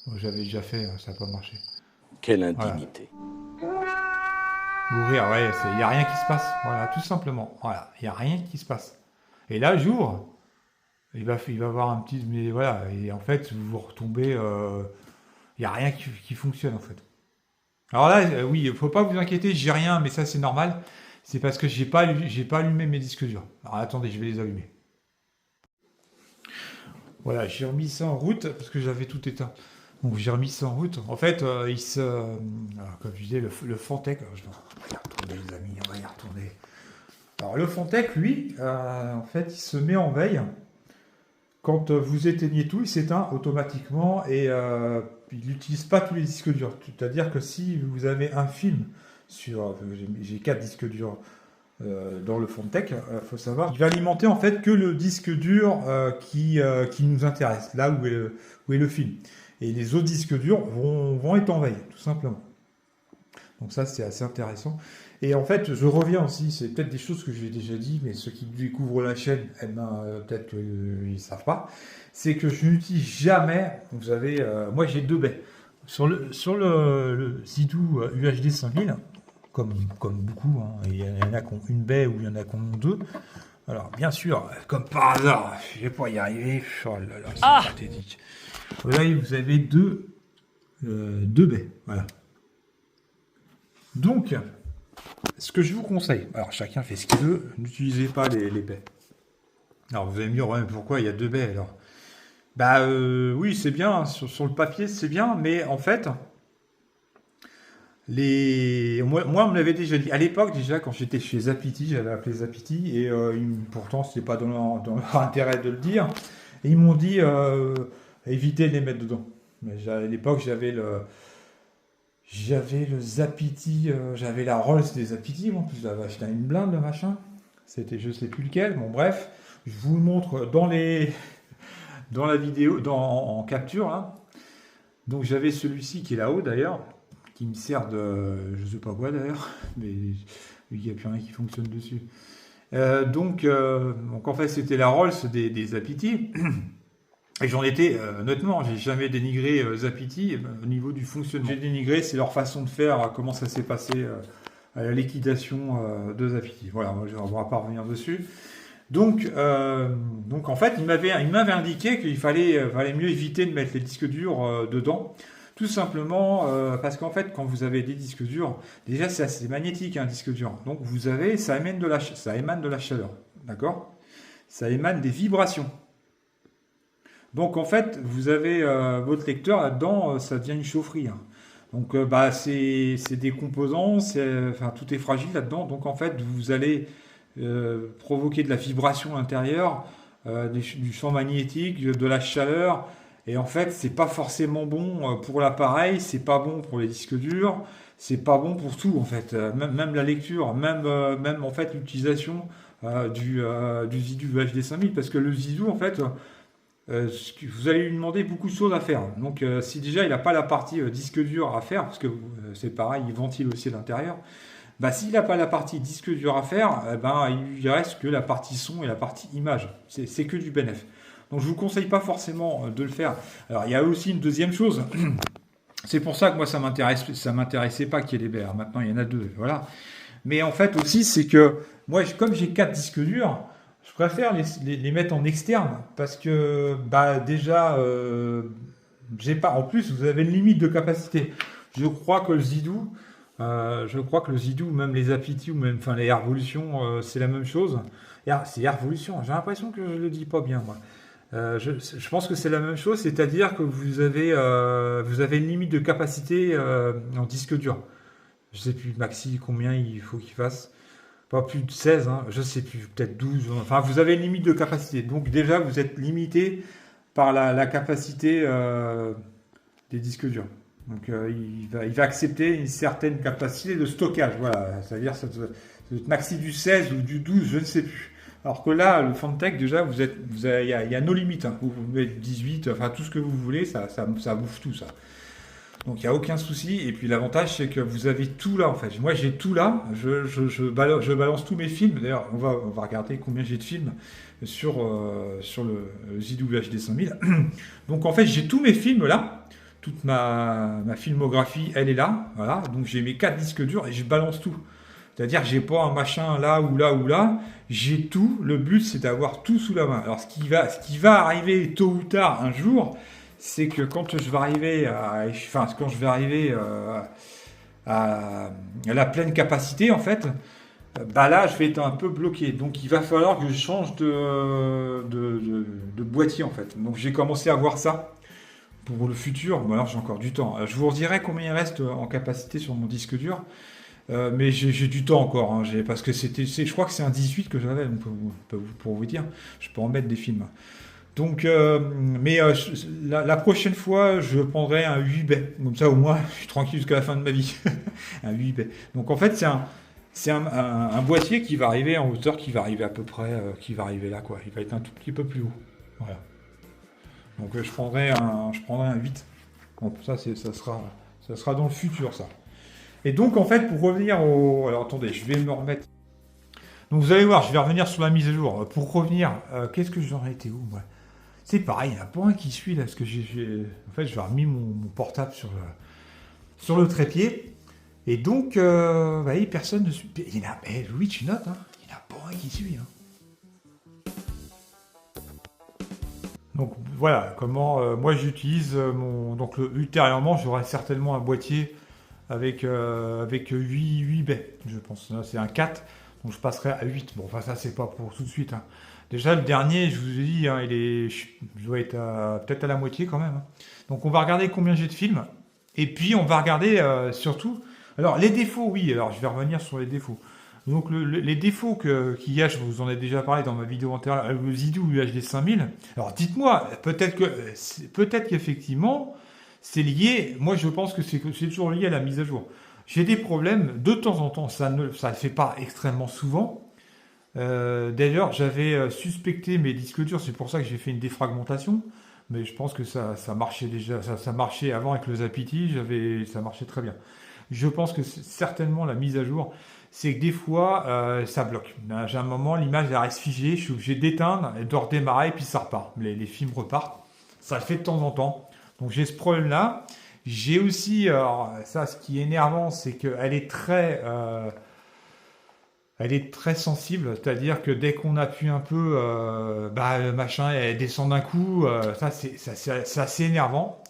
Bon, j'avais déjà fait, ça n'a pas marché. Quelle indignité. Voilà. Ouvrir, ouais, il n'y a rien qui se passe. Voilà, tout simplement. Voilà, il n'y a rien qui se passe. Et là, j'ouvre. Il va avoir un petit, mais voilà. Et en fait, vous retombez, il n'y a rien qui fonctionne, en fait. Alors là, oui, il ne faut pas vous inquiéter, j'ai rien, mais ça, c'est normal. C'est parce que j'ai pas allumé mes disques durs. Alors attendez, je vais les allumer. Voilà, j'ai remis ça en route parce que j'avais tout éteint. Donc j'ai remis ça en route. En fait, comme je disais, le Fantech, on va y retourner les amis, on va y retourner. Alors le Fantech, lui, en fait, il se met en veille. Quand vous éteignez tout, il s'éteint automatiquement et il n'utilise pas tous les disques durs. C'est-à-dire que si vous avez un film j'ai 4 disques durs dans le Fantech, faut savoir, il va alimenter en fait que le disque dur qui nous intéresse, là où est le film. Et les autres disques durs vont être en veille, tout simplement. Donc ça, c'est assez intéressant. Et en fait, je reviens aussi, c'est peut-être des choses que j'ai déjà dit, mais ceux qui découvrent la chaîne, peut-être qu'ils ne savent pas, c'est que je n'utilise jamais, vous avez, moi j'ai 2 baies. Sur le Zidoo UHD 5000, comme beaucoup, hein, il y en a qui ont une baie ou il y en a qui en ont 2. Alors, bien sûr, comme par hasard, je ne vais pas y arriver. Oh là là, c'est pathétique. Vous avez 2 baies. Voilà. Donc, ce que je vous conseille, alors chacun fait ce qu'il veut, n'utilisez pas les baies. Alors, vous allez me dire, ouais, pourquoi il y a 2 baies alors? Bah oui, c'est bien, sur le papier, c'est bien, mais en fait, moi, on me l'avait déjà dit. À l'époque, déjà, quand j'étais chez Zapiti, j'avais appelé Zapiti, et pourtant, c'était pas dans leur intérêt de le dire. Et ils m'ont dit, évitez de les mettre dedans. Mais à l'époque, j'avais le Zapiti, j'avais la Rolls des Zapiti, en plus, j'avais acheté une blinde, le machin. C'était, je sais plus lequel, bon, bref. Je vous le montre dans la vidéo, en capture, là. Donc, j'avais celui-ci qui est là-haut, d'ailleurs, qui me sert de, je sais pas quoi d'ailleurs, mais il n'y a plus rien qui fonctionne dessus. Donc en fait c'était la Rolls des Zapiti, et j'en étais, honnêtement, j'ai jamais dénigré Zapiti au niveau du fonctionnement. J'ai dénigré, c'est leur façon de faire, comment ça s'est passé à la liquidation de Zapiti. Voilà, on ne va pas revenir dessus. Donc en fait, il m'avait indiqué qu'il fallait mieux éviter de mettre les disques durs dedans. Tout simplement parce qu'en fait, quand vous avez des disques durs, déjà c'est assez magnétique un disque dur. Donc ça émane de la chaleur, d'accord? Ça émane des vibrations. Donc en fait, vous avez votre lecteur là-dedans, ça devient une chaufferie. Hein. Donc c'est des composants, tout est fragile là-dedans. Donc en fait, vous allez provoquer de la vibration à l'intérieur, du champ magnétique, de la chaleur. Et en fait, c'est pas forcément bon pour l'appareil, c'est pas bon pour les disques durs, c'est pas bon pour tout en fait. Même la lecture, même en fait l'utilisation du Zidoo HD 5000, parce que le Zidoo en fait, vous allez lui demander beaucoup de choses à faire. Donc, si déjà il n'a pas la partie disque dur à faire, parce que c'est pareil, il ventile aussi à l'intérieur, bah, s'il n'a pas la partie disque dur à faire, il reste que la partie son et la partie image. C'est que du bénéf. Donc, je ne vous conseille pas forcément de le faire. Alors, il y a aussi une deuxième chose. C'est pour ça que moi, ça m'intéressait pas qu'il y ait des BR. Maintenant, il y en a 2. Voilà. Mais en fait aussi, c'est que moi, comme j'ai 4 disques durs, je préfère les mettre en externe parce que déjà, j'ai pas. En plus, vous avez une limite de capacité. Je crois que le Zidou, même les Apiti ou même enfin les Airvolution, c'est la même chose. C'est Airvolution. J'ai l'impression que je le dis pas bien moi. Je pense que c'est la même chose, c'est-à-dire que vous avez une limite de capacité en disque dur. Je sais plus maxi combien il faut qu'il fasse. Pas plus de 16, hein, je sais plus, peut-être 12. Enfin, vous avez une limite de capacité. Donc déjà, vous êtes limité par la capacité des disques durs. Donc il va accepter une certaine capacité de stockage. Voilà, c'est-à-dire ça doit être maxi du 16 ou du 12, je ne sais plus. Alors que là, le Fantech, déjà, il y a nos limites. Hein. Vous mettez 18, enfin tout ce que vous voulez, ça bouffe tout ça. Donc il n'y a aucun souci. Et puis l'avantage, c'est que vous avez tout là en fait. Moi j'ai tout là. Je balance tous mes films. D'ailleurs, on va regarder combien j'ai de films sur le ZW HD 5000. Donc en fait, j'ai tous mes films là. Toute ma filmographie, elle est là. Voilà. Donc j'ai mes 4 disques durs et je balance tout. C'est-à-dire que j'ai pas un machin là ou là ou là. J'ai tout. Le but, c'est d'avoir tout sous la main. Alors ce qui va arriver tôt ou tard un jour, c'est que quand je vais arriver à la pleine capacité, en fait, là, je vais être un peu bloqué. Donc, il va falloir que je change de boîtier, en fait. Donc, j'ai commencé à voir ça pour le futur. Bon, alors, j'ai encore du temps. Je vous redirai combien il reste en capacité sur mon disque dur. Mais j'ai du temps encore, hein, parce que je crois que c'est un 18 que j'avais, pour vous dire. Je peux en mettre des films. Donc, la prochaine fois, je prendrai un 8 bay. Comme ça, au moins, je suis tranquille jusqu'à la fin de ma vie. Un 8 bay. Donc, en fait, c'est un boîtier qui va arriver en hauteur, qui va arriver à peu près, qui va arriver là, quoi. Il va être un tout petit peu plus haut. Voilà. Donc, je prendrai un 8. Bon, ça sera dans le futur, ça. Et donc, en fait, pour revenir au... Alors, attendez, je vais me remettre... Donc, vous allez voir, je vais revenir sur la mise à jour. Pour revenir, qu'est-ce que j'en ai été où, moi ? C'est pareil, il n'y en a pas un qui suit là, parce que en fait, j'ai remis mon portable sur le trépied, et donc, personne ne suit. Louis, tu notes, hein, il n'y en a pas un qui suit. Hein. Donc voilà, comment moi j'utilise donc ultérieurement, j'aurai certainement un boîtier avec 8 baies, je pense. Là, c'est un 4, donc je passerai à 8. Bon, enfin, ça, c'est pas pour tout de suite, hein. Déjà, le dernier, je vous ai dit, hein, je dois être peut-être à la moitié quand même. Hein. Donc, on va regarder combien j'ai de films. Et puis, on va regarder surtout... Alors, les défauts, oui. Alors, je vais revenir sur les défauts. Donc, les défauts qu'il y a, je vous en ai déjà parlé dans ma vidéo antérieure, le Zidou UHD 5000. Alors, dites-moi, peut-être qu'effectivement, c'est lié... Moi, je pense que c'est toujours lié à la mise à jour. J'ai des problèmes, de temps en temps, ça ne fait pas extrêmement souvent. D'ailleurs, j'avais suspecté mes disques durs, c'est pour ça que j'ai fait une défragmentation, mais je pense que ça marchait déjà, ça marchait avant avec le Zapiti, ça marchait très bien. Je pense que c'est certainement la mise à jour, c'est que des fois, ça bloque. J'ai un moment, l'image elle reste figée, je suis obligé d'éteindre et de redémarrer, et puis ça repart. Les films repartent, ça le fait de temps en temps. Donc j'ai ce problème-là. J'ai aussi, alors, ça, ce qui est énervant, c'est qu'elle est elle est très sensible, c'est-à-dire que dès qu'on appuie un peu, le machin, elle descend d'un coup. C'est assez énervant.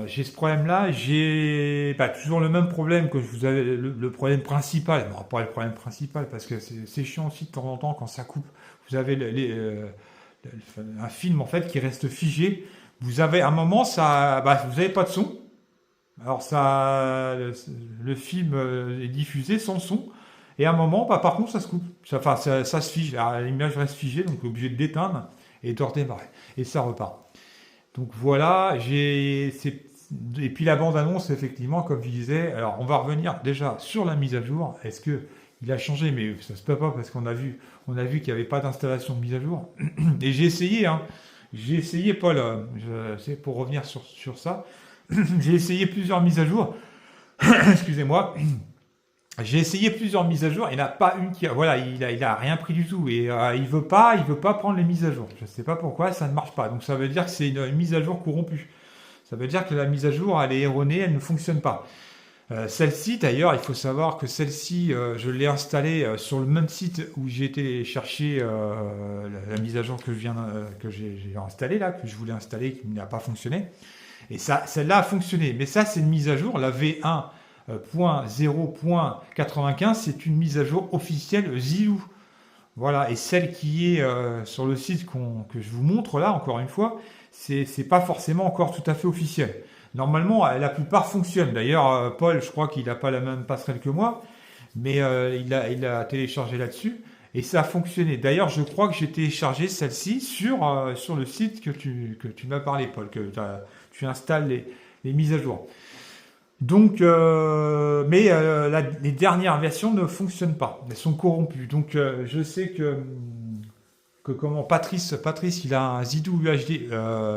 J'ai ce problème-là. J'ai toujours le même problème que je vous avais, le problème principal. Non, pas le problème principal, parce que c'est chiant aussi de temps en temps quand ça coupe. Vous avez un film en fait qui reste figé. Vous avez à un moment, vous n'avez pas de son. Alors le film est diffusé sans son. Et à un moment, par contre, ça se coupe. Ça se fige. L'image reste figée, donc obligé de d'éteindre et de redémarrer. Et ça repart. Donc voilà, et puis la bande-annonce, effectivement, comme je disais, alors on va revenir déjà sur la mise à jour. Est-ce qu'il a changé? Mais ça se peut pas parce qu'on a vu qu'il n'y avait pas d'installation de mise à jour. Et j'ai essayé, hein. J'ai essayé, Paul, c'est pour revenir sur ça, j'ai essayé plusieurs mises à jour. Excusez-moi. J'ai essayé plusieurs mises à jour, il n'y en a pas une qui a, voilà, il a rien pris du tout et il veut pas prendre les mises à jour. Je sais pas pourquoi, ça ne marche pas. Donc ça veut dire que c'est une mise à jour corrompue. Ça veut dire que la mise à jour, elle est erronée, elle ne fonctionne pas. Celle-ci, d'ailleurs, il faut savoir que celle-ci, je l'ai installée sur le même site où j'ai été chercher la mise à jour que j'ai installée là, que je voulais installer, qui n'a pas fonctionné. Et ça, celle-là a fonctionné. Mais ça, c'est une mise à jour, la V1.0.95, c'est une mise à jour officielle Zillow. Voilà, et celle qui est sur le site que je vous montre là, encore une fois, c'est pas forcément encore tout à fait officiel. Normalement, la plupart fonctionnent. D'ailleurs, Paul, je crois qu'il n'a pas la même passerelle que moi, mais il a téléchargé là-dessus et ça a fonctionné. D'ailleurs, je crois que j'ai téléchargé celle-ci sur le site que tu m'as parlé, Paul, que tu installes les mises à jour. Donc, mais les dernières versions ne fonctionnent pas, elles sont corrompues. Donc, je sais que comment Patrice, il a un Zidou UHD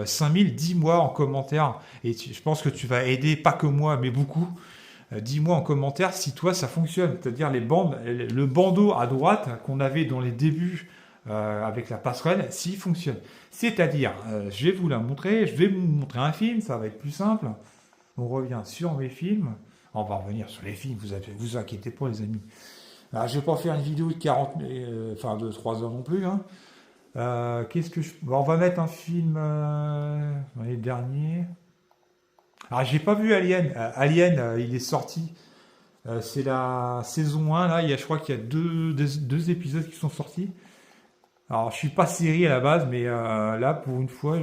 5000. Dis-moi en commentaire, et je pense que tu vas aider pas que moi, mais beaucoup. Dis-moi en commentaire si toi ça fonctionne, c'est-à-dire le bandeau à droite qu'on avait dans les débuts avec la passerelle, s'il fonctionne. C'est-à-dire, je vais vous la montrer, je vais vous montrer un film, ça va être plus simple. On revient sur mes films. On va revenir sur les films, vous inquiétez pas les amis. Alors, je vais pas faire une vidéo de 3 heures non plus. Hein. On va mettre un film dans les derniers. Alors, j'ai pas vu Alien. Alien, il est sorti. C'est la saison 1. Là, je crois qu'il y a deux épisodes qui sont sortis. Alors, je suis pas série à la base, mais là, pour une fois,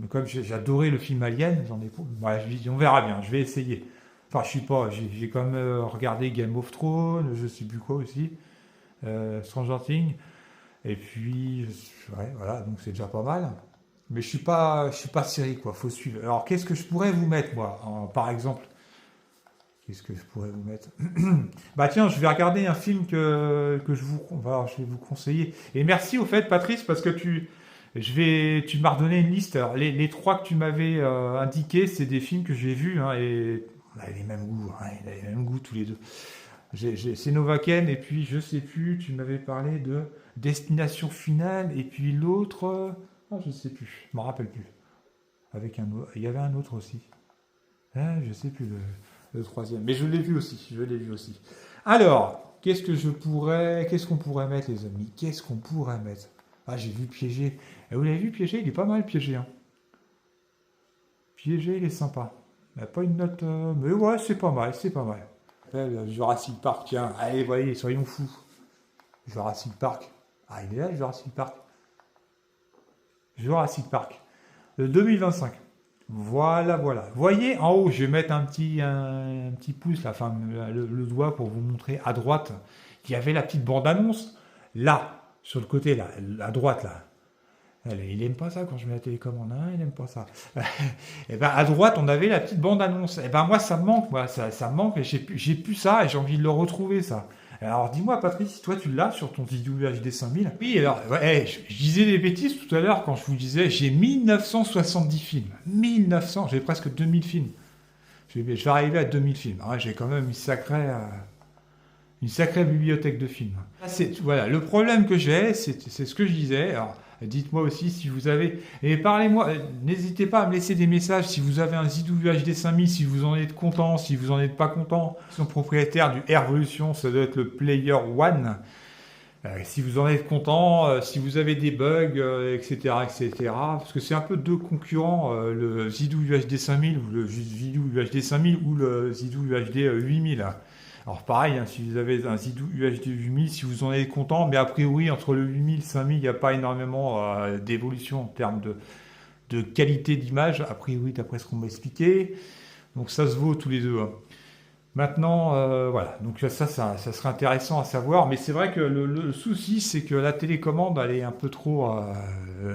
comme j'ai adoré le film Alien, on verra bien, je vais essayer. Enfin, je suis pas, j'ai quand même regardé Game of Thrones, je sais plus quoi aussi, Stranger Things, et puis, ouais, voilà, donc c'est déjà pas mal. Mais je suis pas série, quoi, faut suivre. Alors, qu'est-ce que je pourrais vous mettre, moi, par exemple? Qu'est-ce que je pourrais vous mettre? Bah tiens, je vais regarder un film que je vais vous conseiller. Et merci au fait, Patrice, parce que tu m'as redonné une liste. Alors, les 3 que tu m'avais indiqués, c'est des films que j'ai vus, hein, et on avait les mêmes goûts, hein, on avait les mêmes goûts tous les deux. C'est Novaken, et puis je sais plus, tu m'avais parlé de Destination Finale, et puis l'autre, je sais plus, je m'en rappelle plus. Il y avait un autre aussi. Je sais plus le troisième. Mais je l'ai vu aussi. Alors, qu'est-ce qu'on pourrait mettre, les amis? Qu'est-ce qu'on pourrait mettre? Ah, j'ai vu Piégé. Et vous l'avez vu, Piégé? Il est pas mal, Piégé. Hein. Piégé, il est sympa. Il n'a pas une note... Mais ouais, c'est pas mal. Jurassic Park, tiens. Allez, voyez, soyons fous. Jurassic Park. Ah, il est là, Jurassic Park. Jurassic Park. De 2025. Voilà. Vous voyez, en haut, je vais mettre un petit pouce, là, enfin, le doigt pour vous montrer à droite qu'il y avait la petite bande-annonce. Là, sur le côté, là, à droite, là. Il aime pas ça quand je mets la télécommande, hein, il aime pas ça. Et ben à droite, on avait la petite bande-annonce. Et ben moi, ça me manque, ça me manque, et j'ai plus ça, et j'ai envie de le retrouver, ça. Alors dis-moi, Patrice, si toi tu l'as sur ton Zidou UHD 5000. Oui, alors, ouais, je disais des bêtises tout à l'heure quand je vous disais, j'ai 1970 films. 1900, j'ai presque 2000 films. Je vais arriver à 2000 films. Ouais, j'ai quand même une sacrée bibliothèque de films. Voilà, le problème que j'ai, c'est ce que je disais. Alors, dites-moi aussi si vous avez... Et parlez-moi, n'hésitez pas à me laisser des messages si vous avez un Zidou UHD 5000, si vous en êtes content, si vous en êtes pas content. Ils sont propriétaires du Revolution, ça doit être le Player One. Si vous en êtes content, si vous avez des bugs, etc., parce que c'est un peu deux concurrents, le Zidou UHD 5000 ou le Zidou UHD 5000 ou le Zidou UHD 8000. Alors pareil, hein, si vous avez un Zidou UHD 8000, si vous en êtes content, mais a priori entre le 8000 et 5000, il n'y a pas énormément d'évolution en termes de qualité d'image, a priori d'après ce qu'on m'a expliqué. Donc ça se vaut tous les deux. Hein. Maintenant, voilà, donc ça serait intéressant à savoir, mais c'est vrai que le souci, c'est que la télécommande, elle est un peu trop...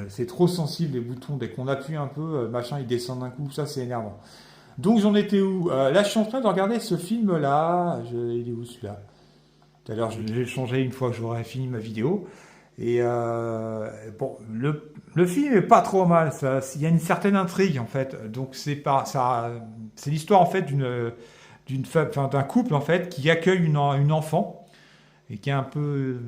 c'est trop sensible, les boutons, dès qu'on appuie un peu, machin, il descend d'un coup, ça c'est énervant. Donc j'en étais où? Là, je suis en train de regarder ce film-là. Il est où celui-là? Tout à l'heure, je l'ai changé une fois que j'aurai fini ma vidéo. Et bon, le film est pas trop mal. Il y a une certaine intrigue en fait. Donc c'est pas ça. C'est l'histoire en fait d'un couple en fait qui accueille une enfant et qui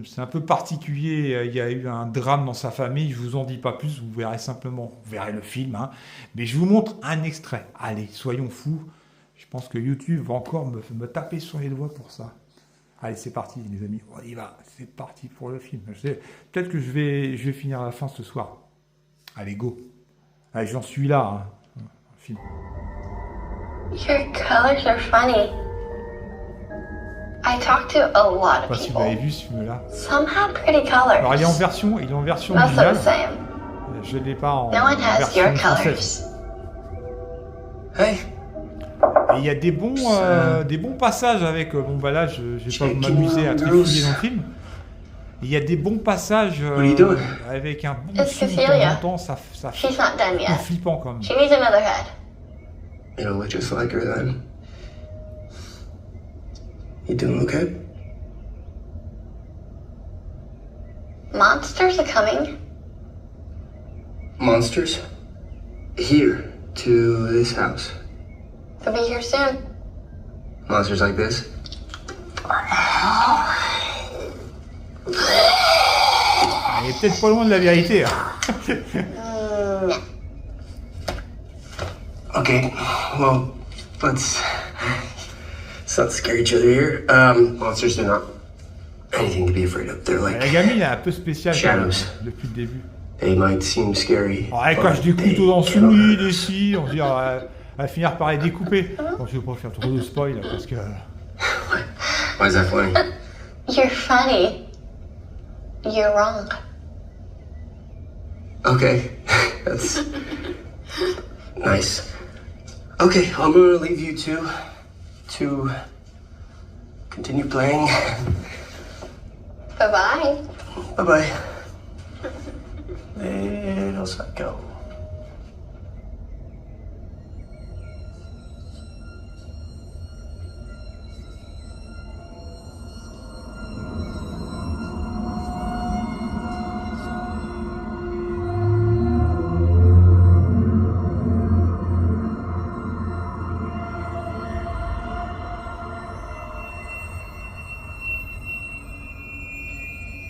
c'est un peu particulier. Il y a eu un drame dans sa famille. Je vous en dis pas plus. Vous verrez le film. Hein. Mais je vous montre un extrait. Allez, soyons fous. Je pense que YouTube va encore me taper sur les doigts pour ça. Allez, c'est parti, les amis. On y va. C'est parti pour le film. Peut-être que je vais finir à la fin ce soir. Allez, go. Allez, j'en suis là. Hein. Film. Your colors are funny. I talk to a lot Je sais of pas si vous l'avez people. vu, ce film-là. Some have pretty colors. Alors, il est en version Most of originale. the same. Je ne l'ai pas en No one has version your française. colors. Hey, Et il y a des bons passages avec... bon, bah là, je ne vais pas m'amuser à trifouiller dans le film. Il y a des bons passages avec un bon It's son de Cecilia. temps en temps. Ça fait She's not done un peu yet. flippant quand même. She needs another head. you don't look just like her then. You doing okay? Monsters are coming. Monsters? Here, to this house. They'll be here soon. Monsters like this? Il est peut-être pas loin de la vérité. Hein. Okay, well, let's not scare each other here. Monsters are not anything to be afraid of. They're La like, gamine est un peu spéciale quand même, Shadows. depuis le début. they might seem scary. Alors, elle cache des but they couteaux dans cannot souris, hurt des us. scies, on se dit, elle va finir par les découper. Bon, je vais pas faire trop de spoil parce que. Why is that funny? You're funny. You're wrong. Okay, that's nice. Okay, I'm gonna leave you two to continue playing. Bye bye. Bye bye. Little psycho.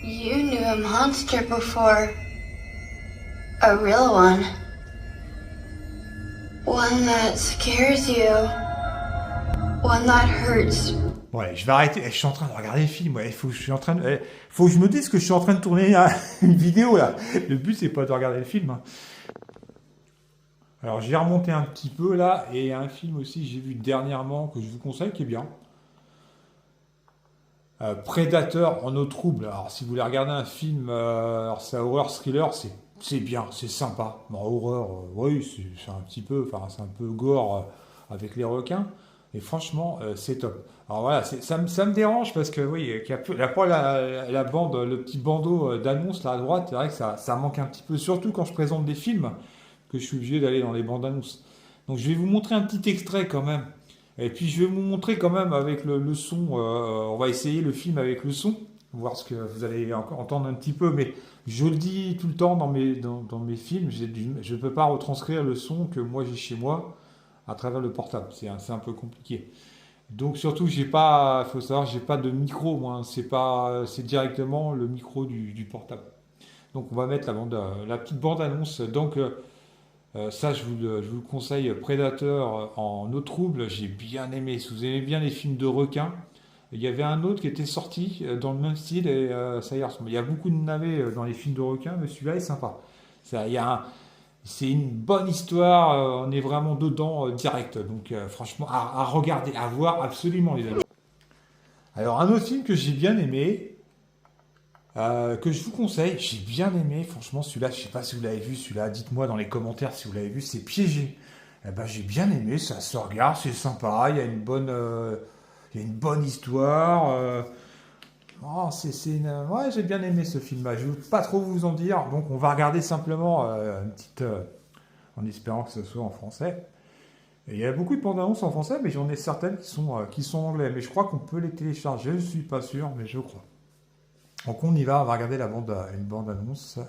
You knew a monster before. A real one. One that scares you. One that hurts. Bon, allez, je vais arrêter. Je suis en train de regarder le film. Ouais, faut que je me dise que je suis en train de tourner une vidéo là. Le but, c'est pas de regarder le film. Hein. Alors, j'ai remonté un petit peu là. Et il y a un film aussi que j'ai vu dernièrement que je vous conseille qui est bien. Prédateur en eau trouble. Alors, si vous voulez regarder un film, alors c'est un horror thriller, c'est bien, c'est sympa. Bon, horreur, oui, c'est un petit peu, enfin, c'est un peu gore avec les requins. Et franchement, c'est top. Alors voilà, ça me dérange parce que oui, qu'il y a pas la bande, le petit bandeau d'annonce là à droite. C'est vrai que ça manque un petit peu, surtout quand je présente des films que je suis obligé d'aller dans les bandes annonces. Donc je vais vous montrer un petit extrait quand même. Et puis je vais vous montrer quand même avec le son, on va essayer le film avec le son, voir ce que vous allez encore entendre un petit peu, mais je le dis tout le temps dans mes films, je ne peux pas retranscrire le son que moi j'ai chez moi à travers le portable, c'est un peu compliqué. Donc surtout, faut savoir, j'ai pas de micro, moi, c'est directement le micro du portable. Donc on va mettre la petite bande annonce, donc... ça, je vous le conseille, Predator en eau trouble, j'ai bien aimé. Si vous aimez bien les films de requins, il y avait un autre qui était sorti dans le même style et ça y ressemble. Il y a beaucoup de navets dans les films de requins, mais celui-là est sympa. C'est une bonne histoire, on est vraiment dedans direct. Donc franchement, à regarder, à voir absolument les amis. Alors un autre film que j'ai bien aimé, que je vous conseille, j'ai bien aimé, franchement celui-là, je sais pas si vous l'avez vu, celui-là, dites-moi dans les commentaires si vous l'avez vu, c'est Piégé. Eh ben, j'ai bien aimé, ça se regarde, c'est sympa, il y a une bonne histoire. Ouais, j'ai bien aimé ce film-là, je ne veux pas trop vous en dire, donc on va regarder simplement une petite, en espérant que ce soit en français. Et il y a beaucoup de bandes annonces en français, mais j'en ai certaines qui sont en anglais, mais je crois qu'on peut les télécharger, je ne suis pas sûr, mais je crois. Donc on y va, on va regarder une bande-annonce.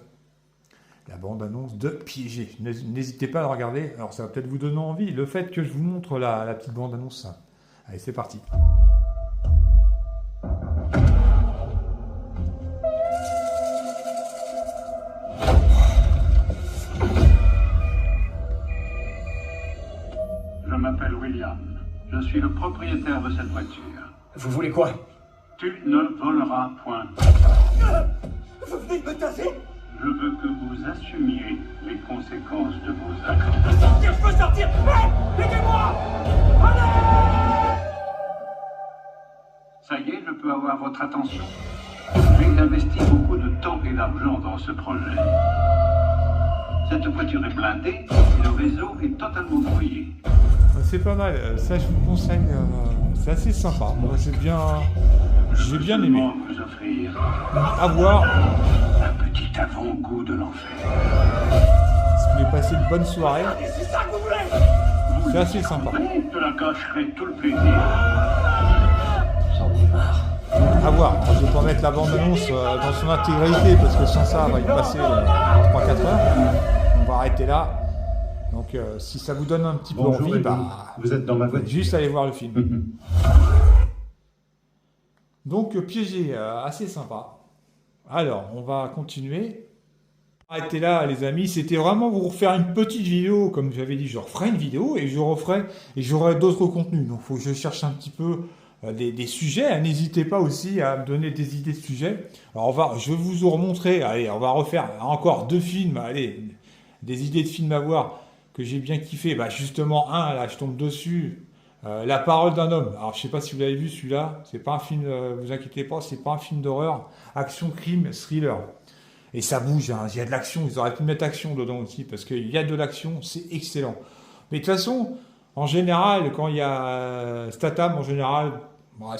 La bande-annonce de Piégé. N'hésitez pas à la regarder, alors ça va peut-être vous donner envie. Le fait que je vous montre la petite bande-annonce. Allez, c'est parti. Je m'appelle William. Je suis le propriétaire de cette voiture. Vous voulez quoi? Tu ne voleras point. Vous venez de me tasser? Je veux que vous assumiez les conséquences de vos actes. Sortir, je peux sortir! Hé! Aidez-moi! Ça y est, je peux avoir votre attention. J'ai investi beaucoup de temps et d'argent dans ce projet. Cette voiture est blindée et le réseau est totalement brouillé. C'est pas mal, ça je vous conseille, c'est assez sympa. Moi j'ai bien aimé. Vous offrir À voir. un petit avant-goût de l'enfer. Si vous voulez passer une bonne soirée, C'est ça que vous voulez? c'est assez sympa. Je te la gâcherai tout le plaisir. J'en ai marre. À voir. Je vais pas mettre la bande-annonce dans son intégralité parce que sans ça, on va y passer 3-4 heures. On va arrêter là. Donc si ça vous donne un petit peu envie, Vous êtes dans ma voiture. juste aller voir le film. Donc Piégé, assez sympa. Alors, on va continuer. Arrêtez là les amis, c'était vraiment pour vous refaire une petite vidéo, comme j'avais dit, je referai une vidéo et j'aurai d'autres contenus. Donc il faut que je cherche un petit peu des sujets. N'hésitez pas aussi à me donner des idées de sujets. Alors je vais vous en remontrer, allez, on va refaire encore 2 films, allez, des idées de films à voir que j'ai bien kiffé. Bah justement un, là je tombe dessus, La parole d'un homme. Alors je sais pas si vous l'avez vu celui-là, c'est pas un film, vous inquiétez pas, c'est pas un film d'horreur, action, crime, thriller. Et ça bouge, hein. Il y a de l'action, ils auraient pu mettre action dedans aussi, parce qu'il y a de l'action, c'est excellent. Mais de toute façon, en général, quand il y a Statham, en général, voilà,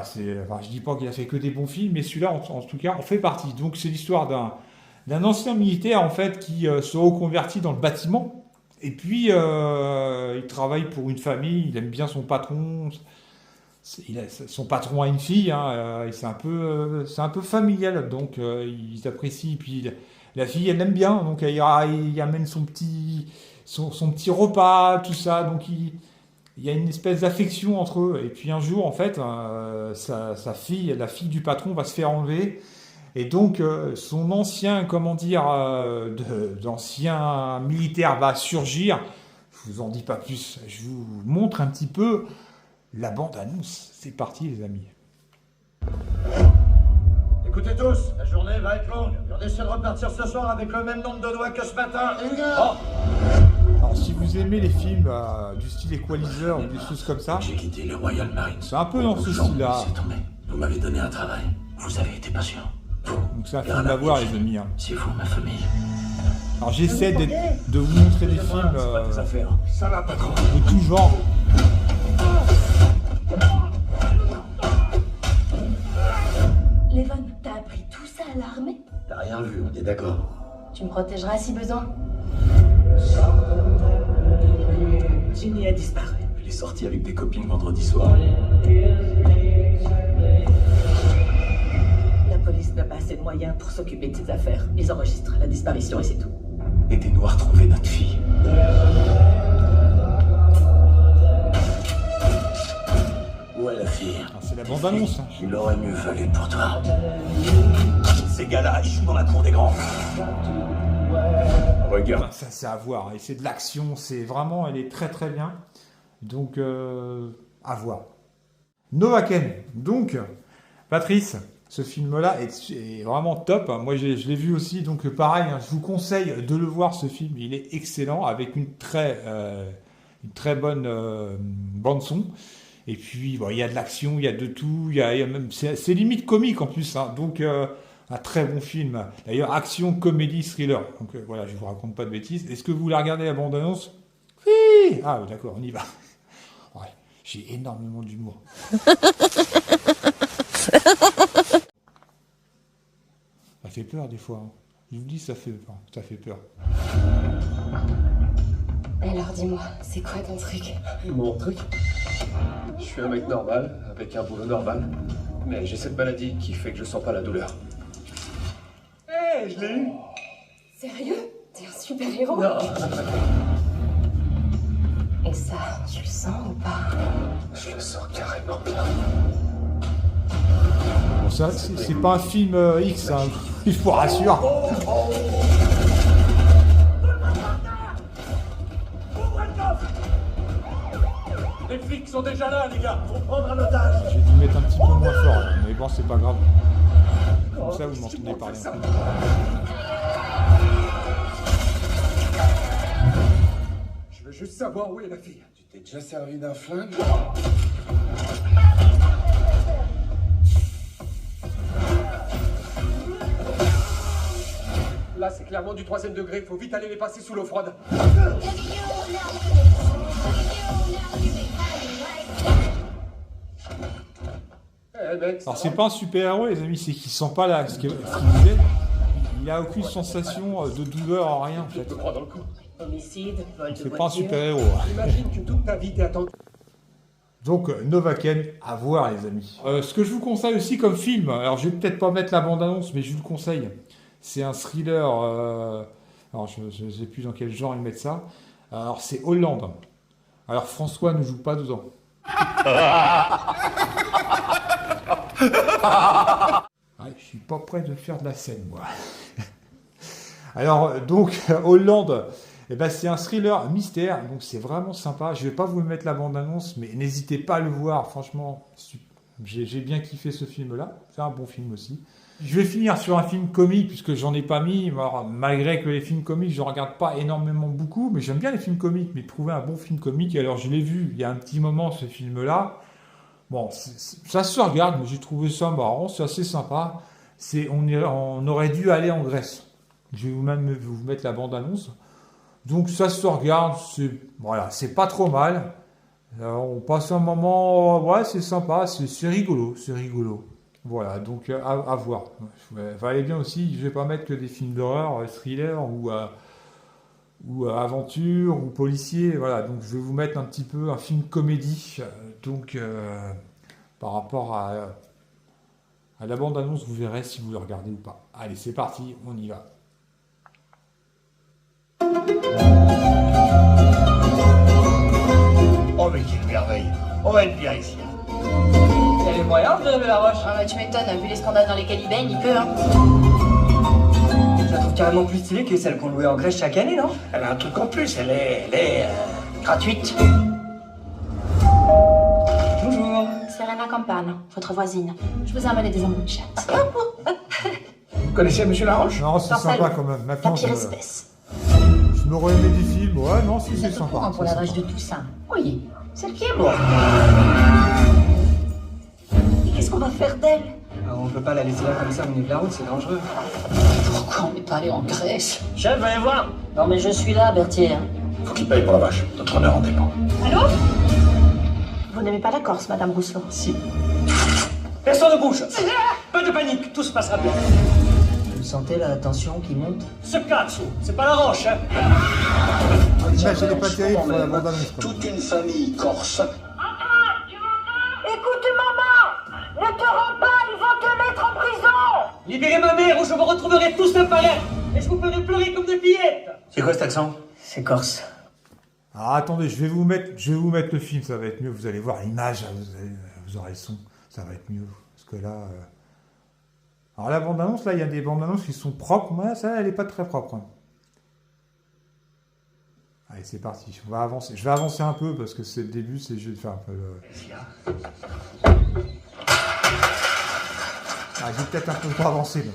enfin, je dis pas qu'il a fait que des bons films, mais celui-là, en tout cas, en fait partie. Donc c'est l'histoire d'un ancien militaire, en fait, qui se reconvertit dans le bâtiment, et puis il travaille pour une famille, il aime bien son patron. Son patron a une fille, hein, c'est un peu familial, donc ils apprécient. Puis la fille, elle l'aime bien, donc il amène son petit repas, tout ça. Donc il y a une espèce d'affection entre eux. Et puis un jour, en fait, sa fille, la fille du patron, va se faire enlever. Et donc son ancien, d'ancien militaire va surgir. Je vous en dis pas plus. Je vous montre un petit peu la bande-annonce. C'est parti, les amis. Écoutez tous, la journée va être longue. On essaie de repartir ce soir avec le même nombre de doigts que ce matin. Les gars Alors, si vous aimez les films du style Equalizer ou des choses comme ça, J'ai quitté les Royal Marines. c'est un peu dans ce style-là. C'est tombé. Vous m'avez donné un travail. Vous avez été patient. Vous. Donc c'est un film à voir, les amis. Hein. C'est vous, ma famille. Alors j'essaie de vous montrer des films Ça va pas trop. de tout genre. Levon, t'as appris tout ça à l'armée? T'as rien vu, on est d'accord. Tu me protégeras si besoin. Ginny a disparu. Elle est sortie avec des copines vendredi soir. La police n'a pas assez de moyens pour s'occuper de ses affaires. Ils enregistrent la disparition et c'est tout. Et des Noirs trouvaient notre fille. Où est la fille? Alors, c'est la bande-annonce. Hein. Il aurait mieux fallu pour toi. Ces gars-là, ils jouent dans la cour des grands. Regarde. Ça c'est à voir. Et c'est de l'action. C'est vraiment, elle est très très bien. Donc à voir. Novaken. Donc Patrice. Ce film-là est vraiment top. Moi, je l'ai vu aussi. Donc, pareil, hein, je vous conseille de le voir, ce film. Il est excellent, avec une très bonne bande-son. Et puis, bon, il y a de l'action, il y a de tout. C'est limite comique, en plus. Hein, donc, un très bon film. D'ailleurs, action, comédie, thriller. Donc, voilà, je ne vous raconte pas de bêtises. Est-ce que vous voulez regarder la bande-annonce? Oui. Ah, oui, d'accord, on y va. Ouais, j'ai énormément d'humour. Ça fait peur des fois. Hein. Je vous dis, ça fait peur. Alors dis-moi, c'est quoi ton truc? Mon truc? Je suis un mec normal, avec un boulot normal. Mais j'ai cette maladie qui fait que je sens pas la douleur. Hé, je l'ai eu. Sérieux? T'es un super-héros? Non. Et ça, tu le sens ou pas? Je le sens carrément bien. Bon, ça, c'est pas un film X, hein, je vous rassure. Les flics sont déjà là, les gars. Faut prendre un otage. J'ai dû mettre un petit peu moins fort, là, mais bon, c'est pas grave. Comme ça, vous m'entendez parler un peu. Je veux juste savoir où est la fille. Tu t'es déjà servi d'un flingue? Là, c'est clairement du 3e degré. Faut vite aller les passer sous l'eau froide. Eh mec, Alors, c'est pas un super-héros, les amis, c'est qu'il sent pas là ce qu'il disait. Il a aucune sensation de douleur, rien, en je fait. te crois dans le coup. Homicide, vol de C'est voiture. pas un super-héros. Hein. Imagine que toute ta vie t'es attendu. Donc, Novaken, à voir, les amis. Ce que je vous conseille aussi comme film, alors je vais peut-être pas mettre la bande-annonce, mais je vous le conseille. C'est un thriller. Alors, je ne sais plus dans quel genre ils mettent ça. Alors, c'est Hollande. Alors, François ne joue pas dedans. Ouais, je suis pas prêt de faire de la scène, moi. Alors, donc, Hollande. Eh ben, c'est un thriller mystère, donc c'est vraiment sympa. Je vais pas vous mettre la bande-annonce, mais n'hésitez pas à le voir. Franchement, j'ai bien kiffé ce film-là. C'est un bon film aussi. Je vais finir sur un film comique, puisque j'en ai pas mis. Alors, malgré que les films comiques, je ne regarde pas énormément beaucoup, mais j'aime bien les films comiques. Mais trouver un bon film comique, alors je l'ai vu il y a un petit moment, ce film-là. Bon, ça se regarde, mais j'ai trouvé ça marrant, c'est assez sympa. On aurait dû aller en Grèce. Je vais même vous mettre la bande-annonce. Donc ça se regarde, c'est pas trop mal. On passe un moment, ouais, c'est sympa, c'est rigolo, c'est rigolo. Voilà, donc à voir. Va aller bien aussi, je vais pas mettre que des films d'horreur, thriller ou aventure ou policier. Voilà, donc je vais vous mettre un petit peu un film comédie. Donc par rapport à la bande-annonce, vous verrez si vous le regardez ou pas. Allez, c'est parti, on y va. Oh, mais quelle merveille. On va être bien ici. Il y a les moyens de lever la roche. Ah bah tu m'étonnes, vu les scandales dans lesquels il baigne, il peut, hein. Je la trouve carrément plus stylée que celle qu'on louait en Grèce chaque année, non? Elle a un truc en plus, elle est gratuite. Bonjour. Serena Campana, votre voisine. Je vous ai amené des embouts de chatte. Vous connaissez Monsieur Laroche? Non, c'est Marcel, sympa quand même. La Maintenant, pire espèce. je me remets des films. Ouais, non, si, c'est sympa. Pour la c'est vache sympa. de Toussaint. Oui, c'est le qui est beau. Et qu'est-ce qu'on va faire d'elle? On peut pas la laisser là comme ça au milieu de la route, c'est dangereux. Pourquoi on n'est pas allé en Grèce? Chef, venez voir. Non mais je suis là, Berthier. Faut qu'il paye pour la vache. Notre honneur en dépend. Allô? Vous n'aimez pas la Corse, Madame Rousseau? Si. Personne ne bouge. Pas de panique, tout se passera bien. Vous sentez la tension qui monte? Ce cazzo, c'est pas la roche, hein. L'image, elle est pas terrible pour la bande-annonce. quand même. Toute une famille corse. Écoute, maman! Ne te rends pas, ils vont te mettre en prison! Libérez ma mère ou je vous retrouverai tous un par un. Et je vous ferai pleurer comme des fillettes. C'est quoi cet accent? C'est corse. Ah, attendez, je vais vous mettre le film, ça va être mieux. Vous allez voir l'image, vous aurez le son, ça va être mieux. Parce que là. Alors la bande-annonce, là, il y a des bandes-annonces qui sont propres. Moi, ça, elle est pas très propre. Hein. Allez, c'est parti. On va avancer. Je vais avancer un peu parce que c'est le début, je vais faire un peu. Ah, j'ai peut-être un peu trop avancé. Même.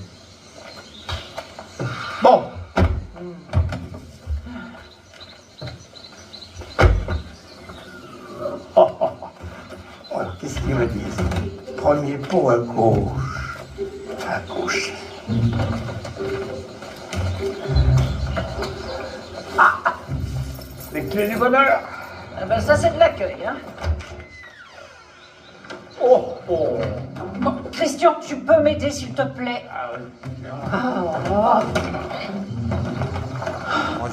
Bon. Voilà, qu'est-ce qu'ils me disent? Premier pot à gauche. À gauche. Les clés du bonheur. Ah ben ça c'est de l'accueil, hein. Oh, oh. Bon, Christian, tu peux m'aider s'il te plaît? Alors,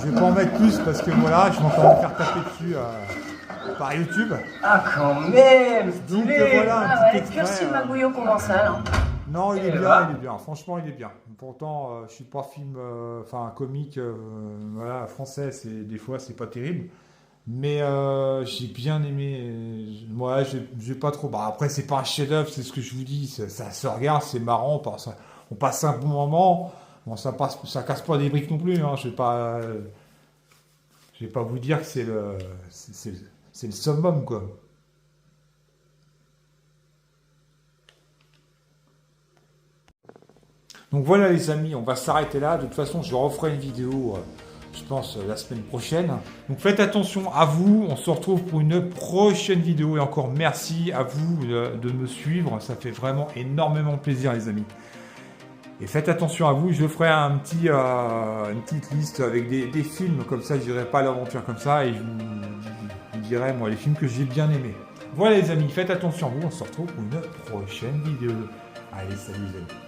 je vais pas en mettre plus parce que voilà, je vais encore me faire taper dessus. par YouTube. Ah, quand même, Donc stylé. voilà, un Ah petit ouais, extrait, cursive magouillon commensal. Hein. Non, il est Et bien, voilà. il est bien. Franchement, il est bien. Pourtant, je suis pas film, enfin comique, voilà, français. Des fois, c'est pas terrible. Mais j'ai bien aimé. Moi, j'ai pas trop. Bah, après, c'est pas un chef-d'œuvre, c'est ce que je vous dis. Ça se regarde, c'est marrant. On passe un bon moment. Bon, ça casse pas des briques non plus. Hein. Je vais pas vous dire que c'est le summum, quoi. Donc voilà les amis, on va s'arrêter là. De toute façon, je referai une vidéo, je pense, la semaine prochaine. Donc faites attention à vous. On se retrouve pour une prochaine vidéo. Et encore merci à vous de me suivre. Ça fait vraiment énormément plaisir les amis. Et faites attention à vous. Je ferai une petite liste avec des films. Comme ça, je dirai pas l'aventure comme ça. Et je vous dirai, moi, les films que j'ai bien aimés. Voilà les amis, faites attention à vous. On se retrouve pour une prochaine vidéo. Allez, salut les amis.